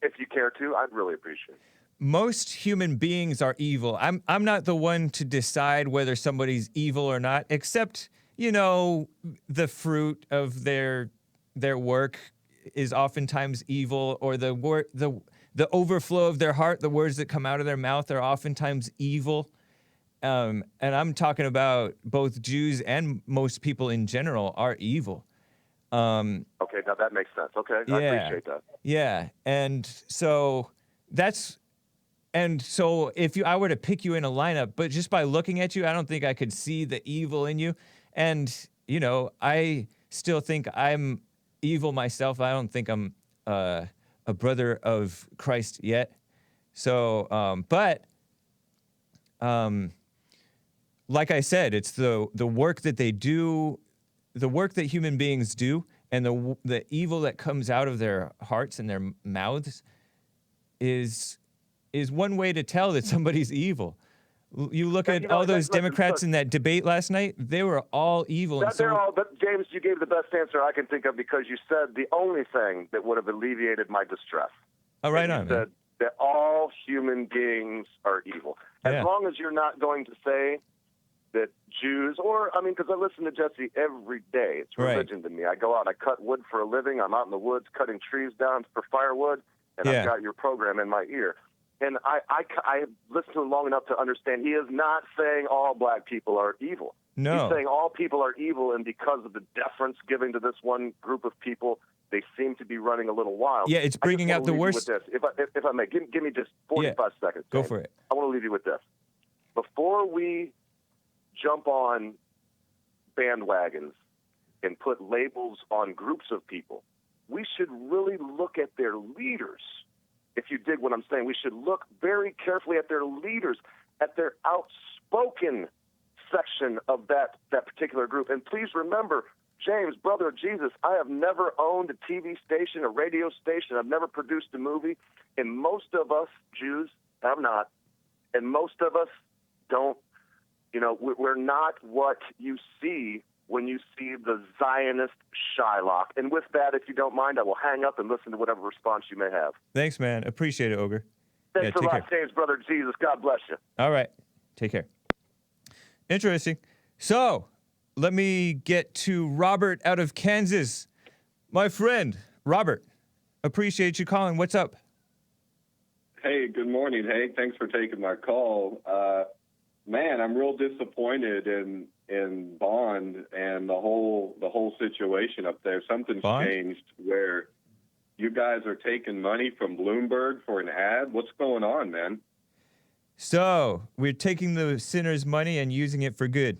if you care to, I'd really appreciate it. Most human beings are evil. I'm not the one to decide whether somebody's evil or not, except, the fruit of their work is oftentimes evil, or the overflow of their heart, the words that come out of their mouth are oftentimes evil. And I'm talking about both Jews and most people in general are evil. Okay, now that makes sense. Okay, I appreciate that. Yeah, and so if I were to pick you in a lineup, but just by looking at you, I don't think I could see the evil in you. And, I still think I'm evil myself. I don't think I'm a brother of Christ yet. So, like I said, it's the work that they do, the work that human beings do, and the evil that comes out of their hearts and their mouths is one way to tell that somebody's evil. You look at all those Democrats in that debate last night; they were all evil. But James, you gave the best answer I can think of, because you said the only thing that would have alleviated my distress. Oh, right on. You said that all human beings are evil. As long as you're not going to say that Jews, because I listen to Jesse every day. It's religion to me. I go out and I cut wood for a living. I'm out in the woods cutting trees down for firewood, and I've got your program in my ear. And I listened to him long enough to understand he is not saying all black people are evil. No. He's saying all people are evil, and because of the deference given to this one group of people, they seem to be running a little wild. Yeah, it's bringing out the worst. With this. If I may, give me just 45 seconds. Go for it. I want to leave you with this. Before we jump on bandwagons and put labels on groups of people, we should really look at their leaders. If you dig what I'm saying, we should look very carefully at their leaders, at their outspoken section of that particular group. And please remember, James, brother of Jesus, I have never owned a TV station, a radio station. I've never produced a movie. And most of us Jews have not. And most of us don't, we're not what you see when you see the Zionist Shylock. And with that, if you don't mind, I will hang up and listen to whatever response you may have. Thanks, man. Appreciate it, Ogre. Thanks a lot, James, brother of Jesus. God bless you. All right. Take care. Interesting. So, let me get to Robert out of Kansas. My friend, Robert, appreciate you calling. What's up? Hey, good morning, Hake. Thanks for taking my call. Man, I'm real disappointed in Bond and the whole situation up there. Something's changed where you guys are taking money from Bloomberg for an ad. What's going on, man? So, we're taking the sinner's money and using it for good.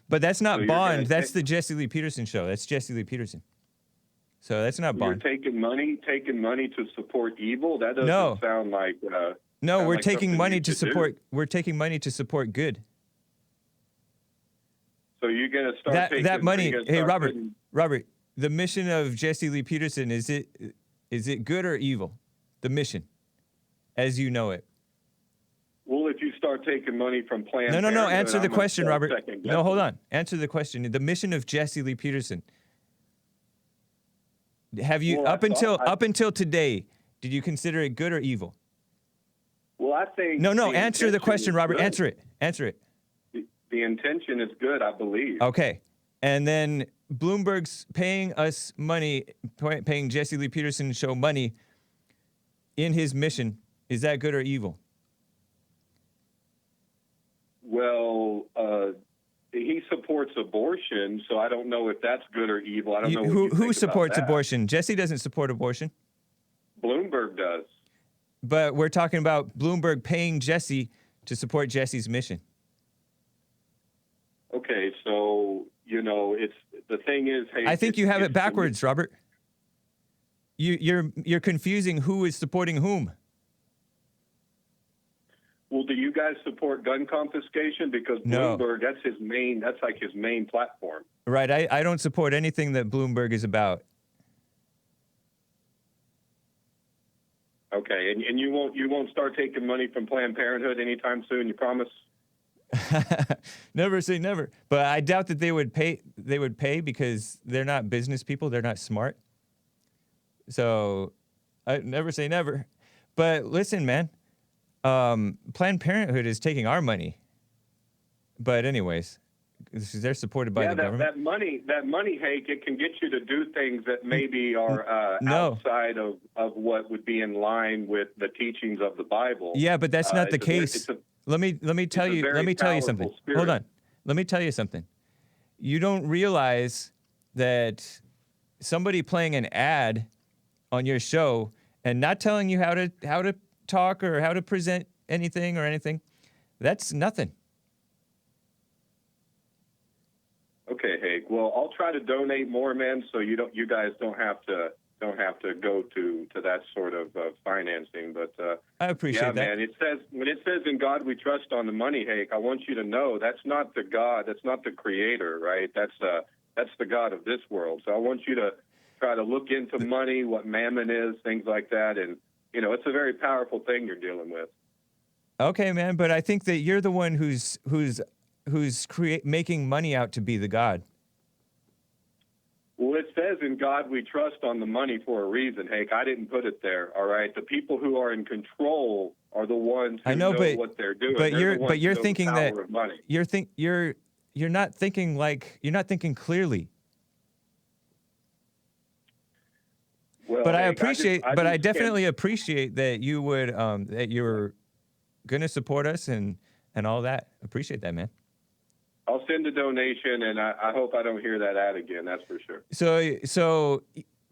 But that's not Bond. That's the Jesse Lee Peterson show. That's Jesse Lee Peterson. So that's not Bond. You're taking money to support evil? That doesn't sound like no, we're like taking money to support do. we're taking money to support good. So you're going to start taking that money. Hey, Robert, the mission of Jesse Lee Peterson, is it good or evil? The mission as you know it. Well, if you start taking money from Planned Parenthood... No, answer the question, Robert. No, hold on. Answer the question. The mission of Jesse Lee Peterson. Have you, up until today, did you consider it good or evil? Well, I think... No, answer the question, Robert. Good. Answer it. The intention is good, I believe. Okay. And then Bloomberg's paying us money, paying Jesse Lee Peterson show money in his mission. Is that good or evil? Well, he supports abortion, so I don't know if that's good or evil. I don't know who supports abortion. Jesse doesn't support abortion. Bloomberg does. But we're talking about Bloomberg paying Jesse to support Jesse's mission. Okay, so it's the thing is. Hey, I think you have it backwards, Robert. You're confusing who is supporting whom. Well, do you guys support gun confiscation? Because Bloomberg, that's like his main platform. Right. I don't support anything that Bloomberg is about. Okay, and you won't start taking money from Planned Parenthood anytime soon, you promise? Never say never. But I doubt that they would pay because they're not business people, they're not smart. So I never say never. But listen, man. Planned Parenthood is taking our money. But anyways, they're supported by the government. That money, Hake, it can get you to do things that maybe are outside of what would be in line with the teachings of the Bible. Yeah, but that's not the case. Let me tell you something. Spirit. Hold on. Let me tell you something. You don't realize that somebody playing an ad on your show and not telling you how to talk or how to present anything, that's nothing. Okay, Hake. Well, I'll try to donate more, man, so you guys don't have to go to that sort of financing. But I appreciate that. Man. When it says in God we trust on the money, Hake, I want you to know that's not the God, that's not the Creator, right? That's the God of this world. So I want you to try to look into money, what mammon is, things like that, and it's a very powerful thing you're dealing with. Okay, man, but I think that you're the one who's making money out to be the God. Well, it says in God we trust on the money for a reason, Hake. I didn't put it there, all right? The people who are in control are the ones who know what they're doing. But you're thinking that you're not thinking clearly. Well, but Hake, I definitely appreciate that you would that you're gonna support us and all that. Appreciate that, man. I'll send a donation, and I hope I don't hear that ad again. That's for sure. So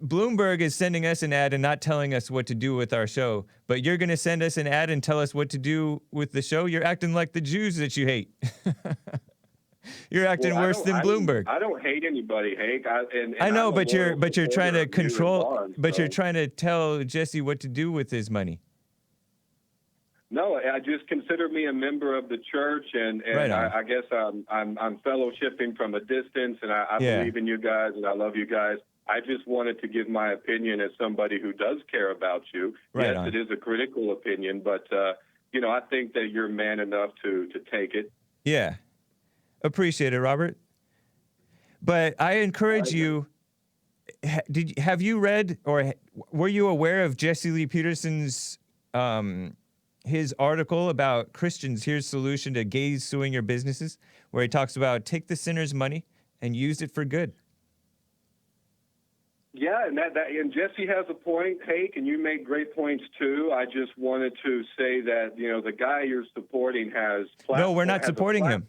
Bloomberg is sending us an ad and not telling us what to do with our show, but you're going to send us an ad and tell us what to do with the show? You're acting like the Jews that you hate. You're acting worse than Bloomberg. I don't hate anybody, Hake. I know, but you're trying to control. Bond, but so. You're trying to tell Jesse what to do with his money. No, I just consider me a member of the church, and right I guess I'm fellowshipping from a distance, and I believe in you guys, and I love you guys. I just wanted to give my opinion as somebody who does care about you. Right yes, on. It is a critical opinion, but I think that you're man enough to take it. Yeah, appreciate it, Robert. But I encourage you. Have you read or were you aware of Jesse Lee Peterson's his article about Christians? Here's solution to gays suing your businesses, where he talks about take the sinner's money and use it for good. Yeah, and Jesse has a point, Hake, and you make great points too. I just wanted to say that the guy you're supporting has no, we're not supporting him.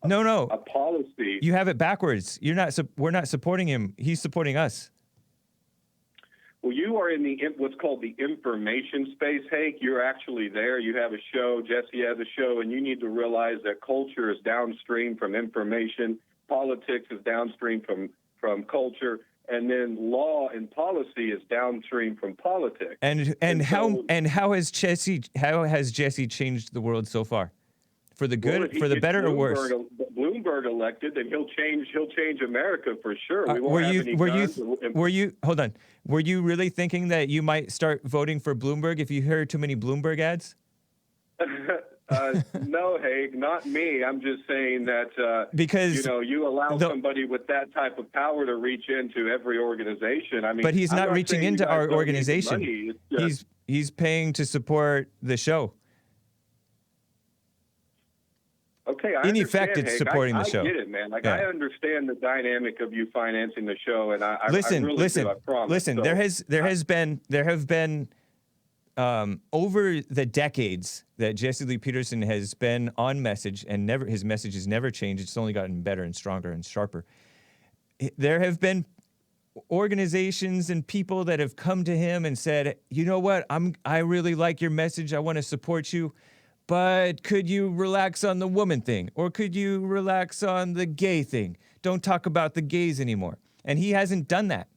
No, a policy. You have it backwards. We're not supporting him. He's supporting us. Well, you are in what's called the information space, Hake. You're actually there. You have a show. Jesse has a show, and you need to realize that culture is downstream from information. Politics is downstream from culture. And then law and policy is downstream from politics. And how has Jesse changed the world so far? For the good, for the better, or worse? Bloomberg elected, then he'll change America for sure. We won't have any guns. Hold on. Were you really thinking that you might start voting for Bloomberg if you heard too many Bloomberg ads? No, Hake, not me. I'm just saying that because you allow somebody with that type of power to reach into every organization. I mean, but he's not reaching into our organization. He's paying to support the show. Okay, I in effect, it's supporting the show. I get it, man. I understand the dynamic of you financing the show, and I really do. I promise. Listen. So, there have been over the decades that Jesse Lee Peterson has been on message, and his message has never changed. It's only gotten better and stronger and sharper. There have been organizations and people that have come to him and said, "You know what? I really like your message. I want to support you. But could you relax on the woman thing? Or could you relax on the gay thing? Don't talk about the gays anymore." And he hasn't done that.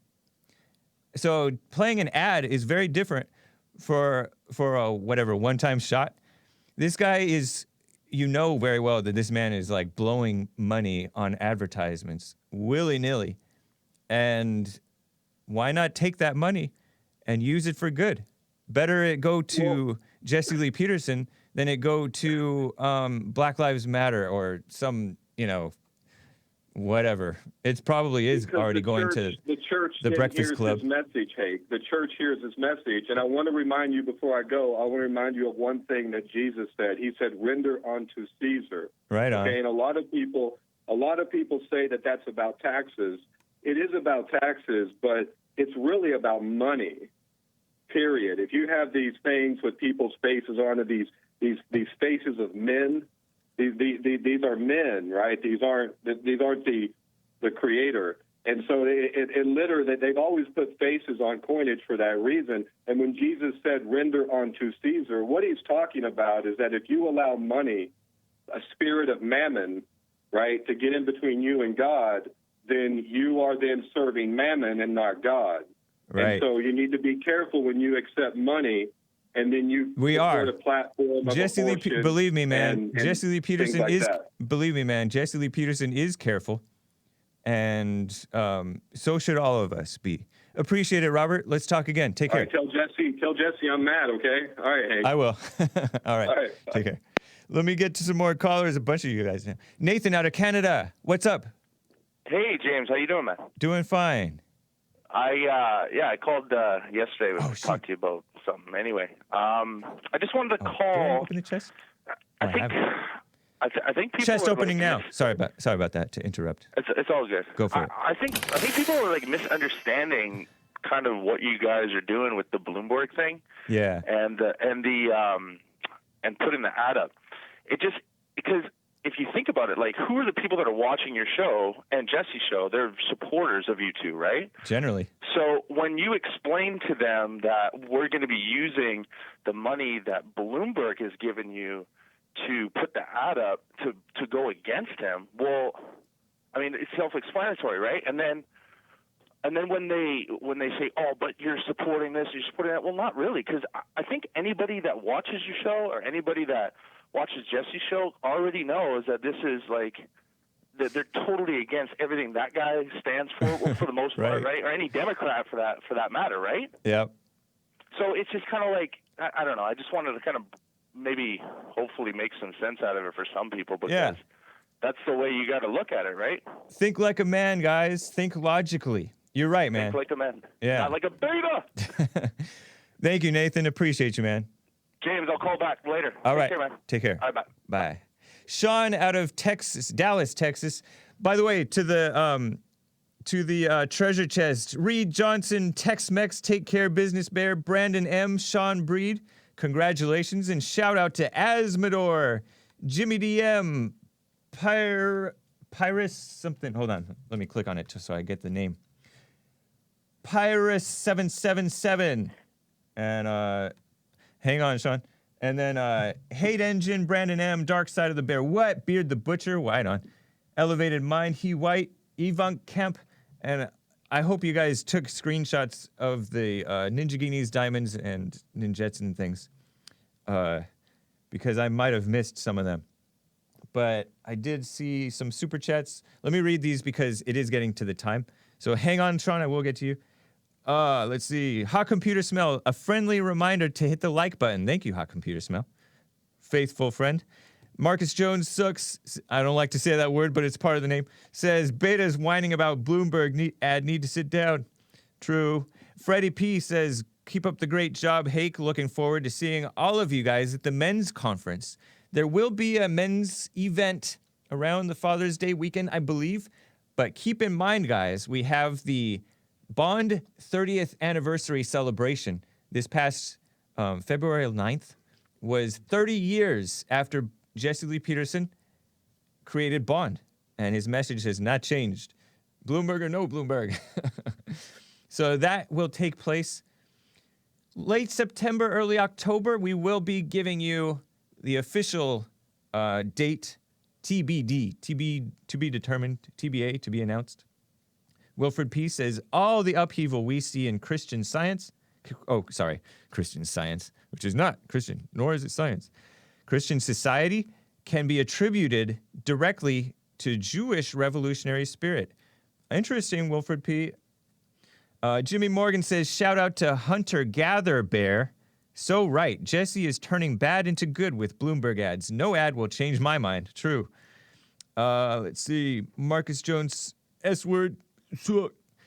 So playing an ad is very different for a one-time shot. This guy is, very well that this man is like blowing money on advertisements willy-nilly. And why not take that money and use it for good? Better it go to Jesse Lee Peterson than it go to Black Lives Matter or some, whatever. It probably is already going to the Breakfast Club. His message, Hake. The church hears his message. And I want to remind you before I go, I want to remind you of one thing that Jesus said. He said, "Render unto Caesar." Right on. Okay, and a lot of people say that that's about taxes. It is about taxes, but it's really about money, period. If you have these things with people's faces onto these faces of men, these are men, right? These aren't the creator. And so it literally, they've always put faces on coinage for that reason. And when Jesus said, "Render unto Caesar," what he's talking about is that if you allow money, a spirit of mammon, right, to get in between you and God, then you are then serving mammon and not God. Right. And so you need to be careful when you accept money. And then you support a platform of Jesse Lee, believe me, man. Jesse Lee Peterson believe me, man. Jesse Lee Peterson is careful, and so should all of us be. Appreciate it, Robert. Let's talk again. Take care. All right, tell Jesse I'm mad. Okay. All right, Hake. I will. All right. All right. Take care. Let me get to some more callers. A bunch of you guys now. Nathan out of Canada. What's up? Hey, James. How you doing, man? Doing fine. I called yesterday to talk to you about something. Anyway, I just wanted to call. Did I open the chest? I think people chest are opening now. Sorry about that to interrupt. It's all good. Go for it. I think people are like misunderstanding kind of what you guys are doing with the Bloomberg thing. Yeah. And putting the ad up. It just because if you think about it, like, who are the people that are watching your show and Jesse's show? They're supporters of you two, right? Generally. So when you explain to them that we're going to be using the money that Bloomberg has given you to put the ad up to go against him, well, I mean, it's self-explanatory, right? And then when they say, oh, but you're supporting this, you're supporting that, well, not really, because I think anybody that watches your show or anybody that watches Jesse's show already knows that this is like that they're totally against everything that guy stands for, well, for the most part, right? Or any Democrat for that matter, right? Yep. So it's just kind of like, I don't know. I just wanted to kind of maybe hopefully make some sense out of it for some people, because that's the way you got to look at it, right? Think like a man, guys. Think logically. You're right, man. Think like a man. Yeah. Not like a beta. Thank you, Nathan. Appreciate you, man. James, I'll call back later. All right. Take care, man. Take care. All right, bye. Bye. Sean out of Texas, Dallas, Texas. By the way, to the treasure chest, Reed Johnson, Tex-Mex, Take Care, Business Bear, Brandon M, Sean Breed, congratulations, and shout out to Asmodor, Jimmy DM, Pyrus something. Hold on, let me click on it just so I get the name. Pyrus 777, and hang on, Sean. And then Hate Engine, Brandon M, Dark Side of the Bear, What? Beard the Butcher, White on. Elevated Mind, He White, Evunk Kemp, and I hope you guys took screenshots of the Ninja Guineas diamonds and ninjets and things, because I might have missed some of them. But I did see some super chats. Let me read these because it is getting to the time. So hang on, Sean, I will get to you. Let's see. Hot Computer Smell, a friendly reminder to hit the like button. Thank you, Hot Computer Smell. Faithful friend. Marcus Jones sucks. I don't like to say that word, but it's part of the name. Says, Beta's whining about Bloomberg need to sit down. True. Freddie P says, keep up the great job, Hake. Looking forward to seeing all of you guys at the men's conference. There will be a men's event around the Father's Day weekend, I believe. But keep in mind, guys, we have the Bond 30th anniversary celebration this past February 9th was 30 years after Jesse Lee Peterson created Bond, and his message has not changed. Bloomberg or no Bloomberg. So that will take place late September, early October. We will be giving you the official date, TBD, to be determined, TBA, to be announced. Wilfred P. says, all the upheaval we see in Christian Science, Christian Science, which is not Christian, nor is it science. Christian society can be attributed directly to Jewish revolutionary spirit. Interesting, Wilfred P. Jimmy Morgan says, shout out to Hunter Gather Bear. So right, Jesse is turning bad into good with Bloomberg ads. No ad will change my mind. True. Let's see. Marcus Jones, S-word,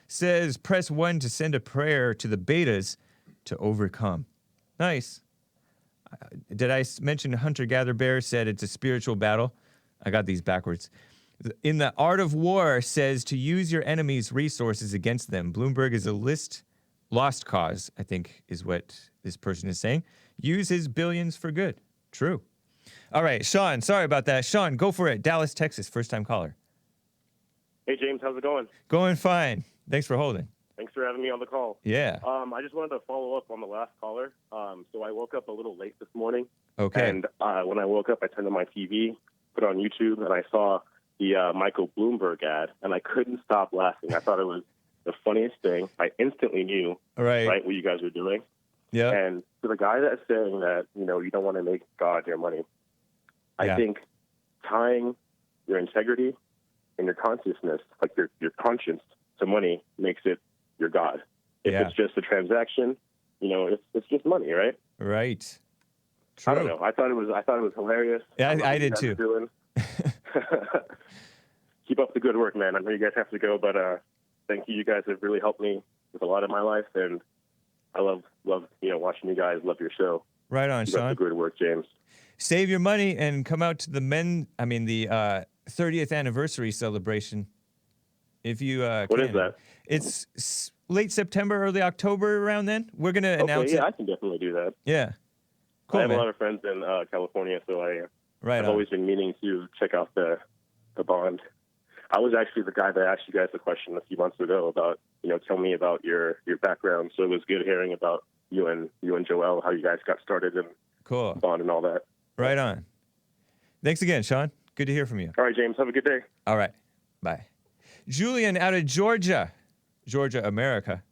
says, press 1 to send a prayer to the betas to overcome. Nice. Did I mention Hunter Gather Bear said it's a spiritual battle? I got these backwards. In the Art of War says to use your enemy's resources against them. Bloomberg is a lost cause, I think is what this person is saying. Use his billions for good. True. All right, Sean, sorry about that. Sean, go for it. Dallas, Texas, first-time caller. Hey, James, how's it going? Going fine. Thanks for holding. Thanks for having me on the call. Yeah. I just wanted to follow up on the last caller. So I woke up a little late this morning. Okay. And when I woke up, I turned on my TV, put it on YouTube, and I saw the Michael Bloomberg ad, and I couldn't stop laughing. I thought it was the funniest thing. I instantly knew right what you guys were doing. Yeah. And to the guy that's saying that, you don't want to make God your money, I think tying your integrity and your consciousness, like your conscience, to money makes it your God. If it's just a transaction, it's just money, right? Right. True. I don't know. I thought it was hilarious. Yeah, I did too. Keep up the good work, man. I know you guys have to go, but thank you. You guys have really helped me with a lot of my life, and I love watching you guys. Love your show. Right on, Keep up Sean. the good work, James. Save your money and come out to the 30th anniversary celebration. If you what is that? It's late September, early October, around then. We're gonna announce it. Yeah, I can definitely do that. Yeah. Cool, I have man. a lot of friends in California, so I've always been meaning to check out the Bond. I was actually the guy that asked you guys the question a few months ago about, tell me about your background. So it was good hearing about you and Joel, how you guys got started in Bond and all that. Right on. Thanks again, Sean. Good to hear from you. All right, James. Have a good day. All right. Bye. Julian out of Georgia, America.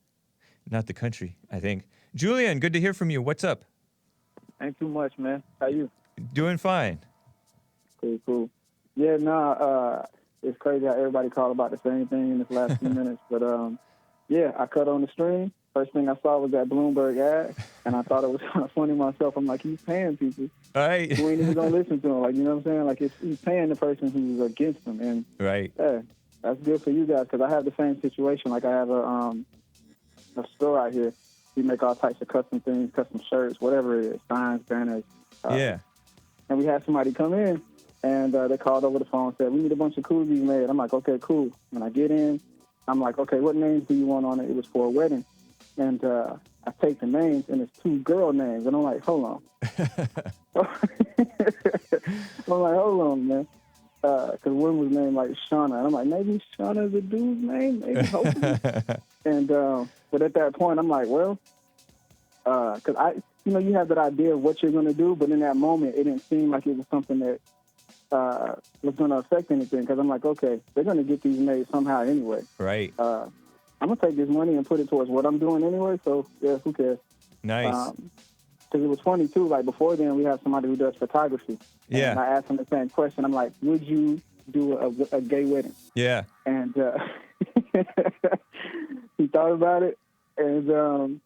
Not the country, I think. Julian, good to hear from you. What's up? Ain't too much, man. How you? Doing fine. Cool. Yeah, it's crazy how everybody called about the same thing in this last few minutes. But, yeah, I cut on the stream. First thing I saw was that Bloomberg ad, and I thought it was kind of funny myself. I'm like, he's paying people who ain't even going to listen to him. Like, you know what I'm saying? Like, he's paying the person who's against him. And, yeah, that's good for you guys because I have the same situation. Like, I have a store out here. We make all types of custom things, custom shirts, whatever it is, signs, banners. Yeah. And we had somebody come in, and they called over the phone and said, we need a bunch of koozies made. I'm like, okay, cool. When I get in, I'm like, okay, what names do you want on it? It was for a wedding. And I take the names, and it's 2 girl names. And I'm like, hold on. Hold on, man. Because one was named like Shauna. And I'm like, maybe Shauna's a dude's name? Maybe, hopefully. And, but at that point, I'm like, well, because you have that idea of what you're going to do, but in that moment, it didn't seem like it was something that was going to affect anything. Because I'm like, okay, they're going to get these made somehow anyway. Right. I'm going to take this money and put it towards what I'm doing anyway, so, yeah, who cares? Nice. Because it was funny, too. Like, before then, we have somebody who does photography. Yeah. And I asked him the same question. I'm like, would you do a gay wedding? Yeah. And he thought about it, and,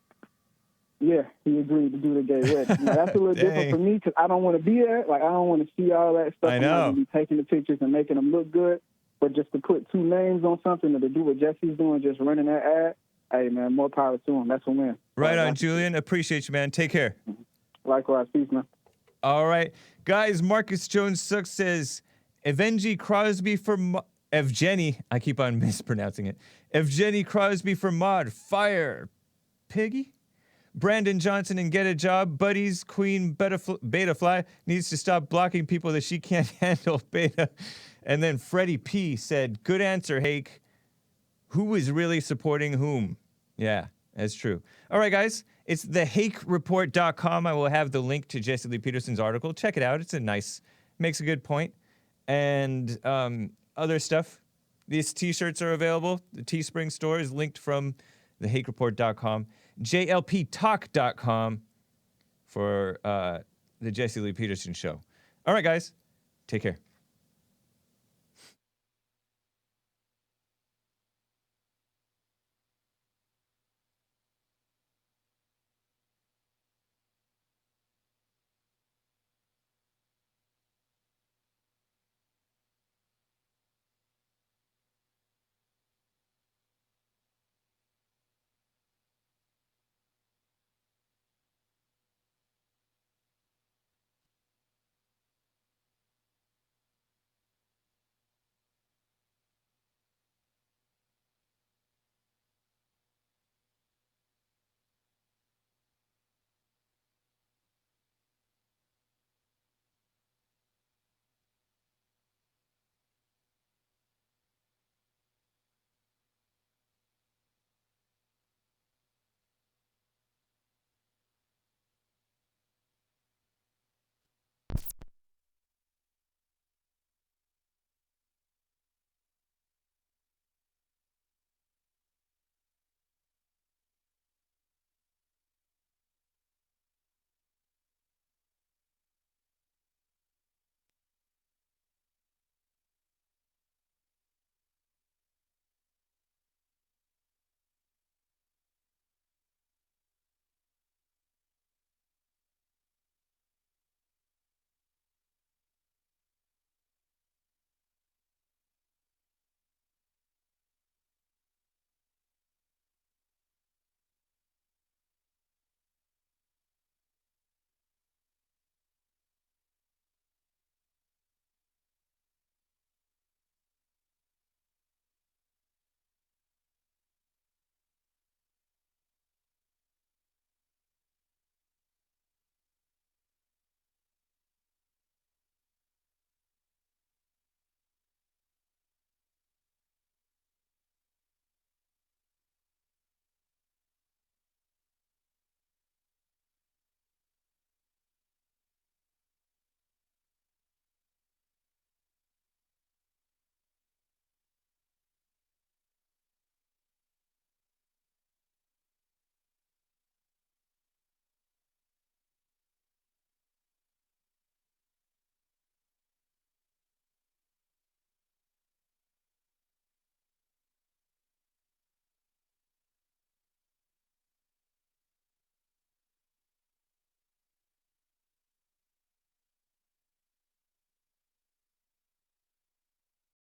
yeah, he agreed to do the gay wedding. Now, that's a little different for me because I don't want to be there. Like, I don't want to see all that stuff. I I'm know. not going to be taking the pictures and making them look good. But just to put 2 names on something or to do what Jesse's doing, just running that ad, hey, man, more power to him. That's a win. Right on, Julian. Appreciate you, man. Take care. Likewise. Peace, man. All right. Guys, Marcus Jones Suck says, Evgeny Crosby for Evgeny. I keep on mispronouncing it. Evgeny Crosby for mod. Fire. Piggy? Brandon Johnson and Get a Job. Buddies, Queen Beta Fly needs to stop blocking people that she can't handle. Beta. And then Freddie P said, good answer, Hake. Who is really supporting whom? Yeah, that's true. All right, guys. It's thehakereport.com. I will have the link to Jesse Lee Peterson's article. Check it out. It's makes a good point. And other stuff. These T-shirts are available. The Teespring store is linked from thehakereport.com. JLPtalk.com for the Jesse Lee Peterson show. All right, guys. Take care.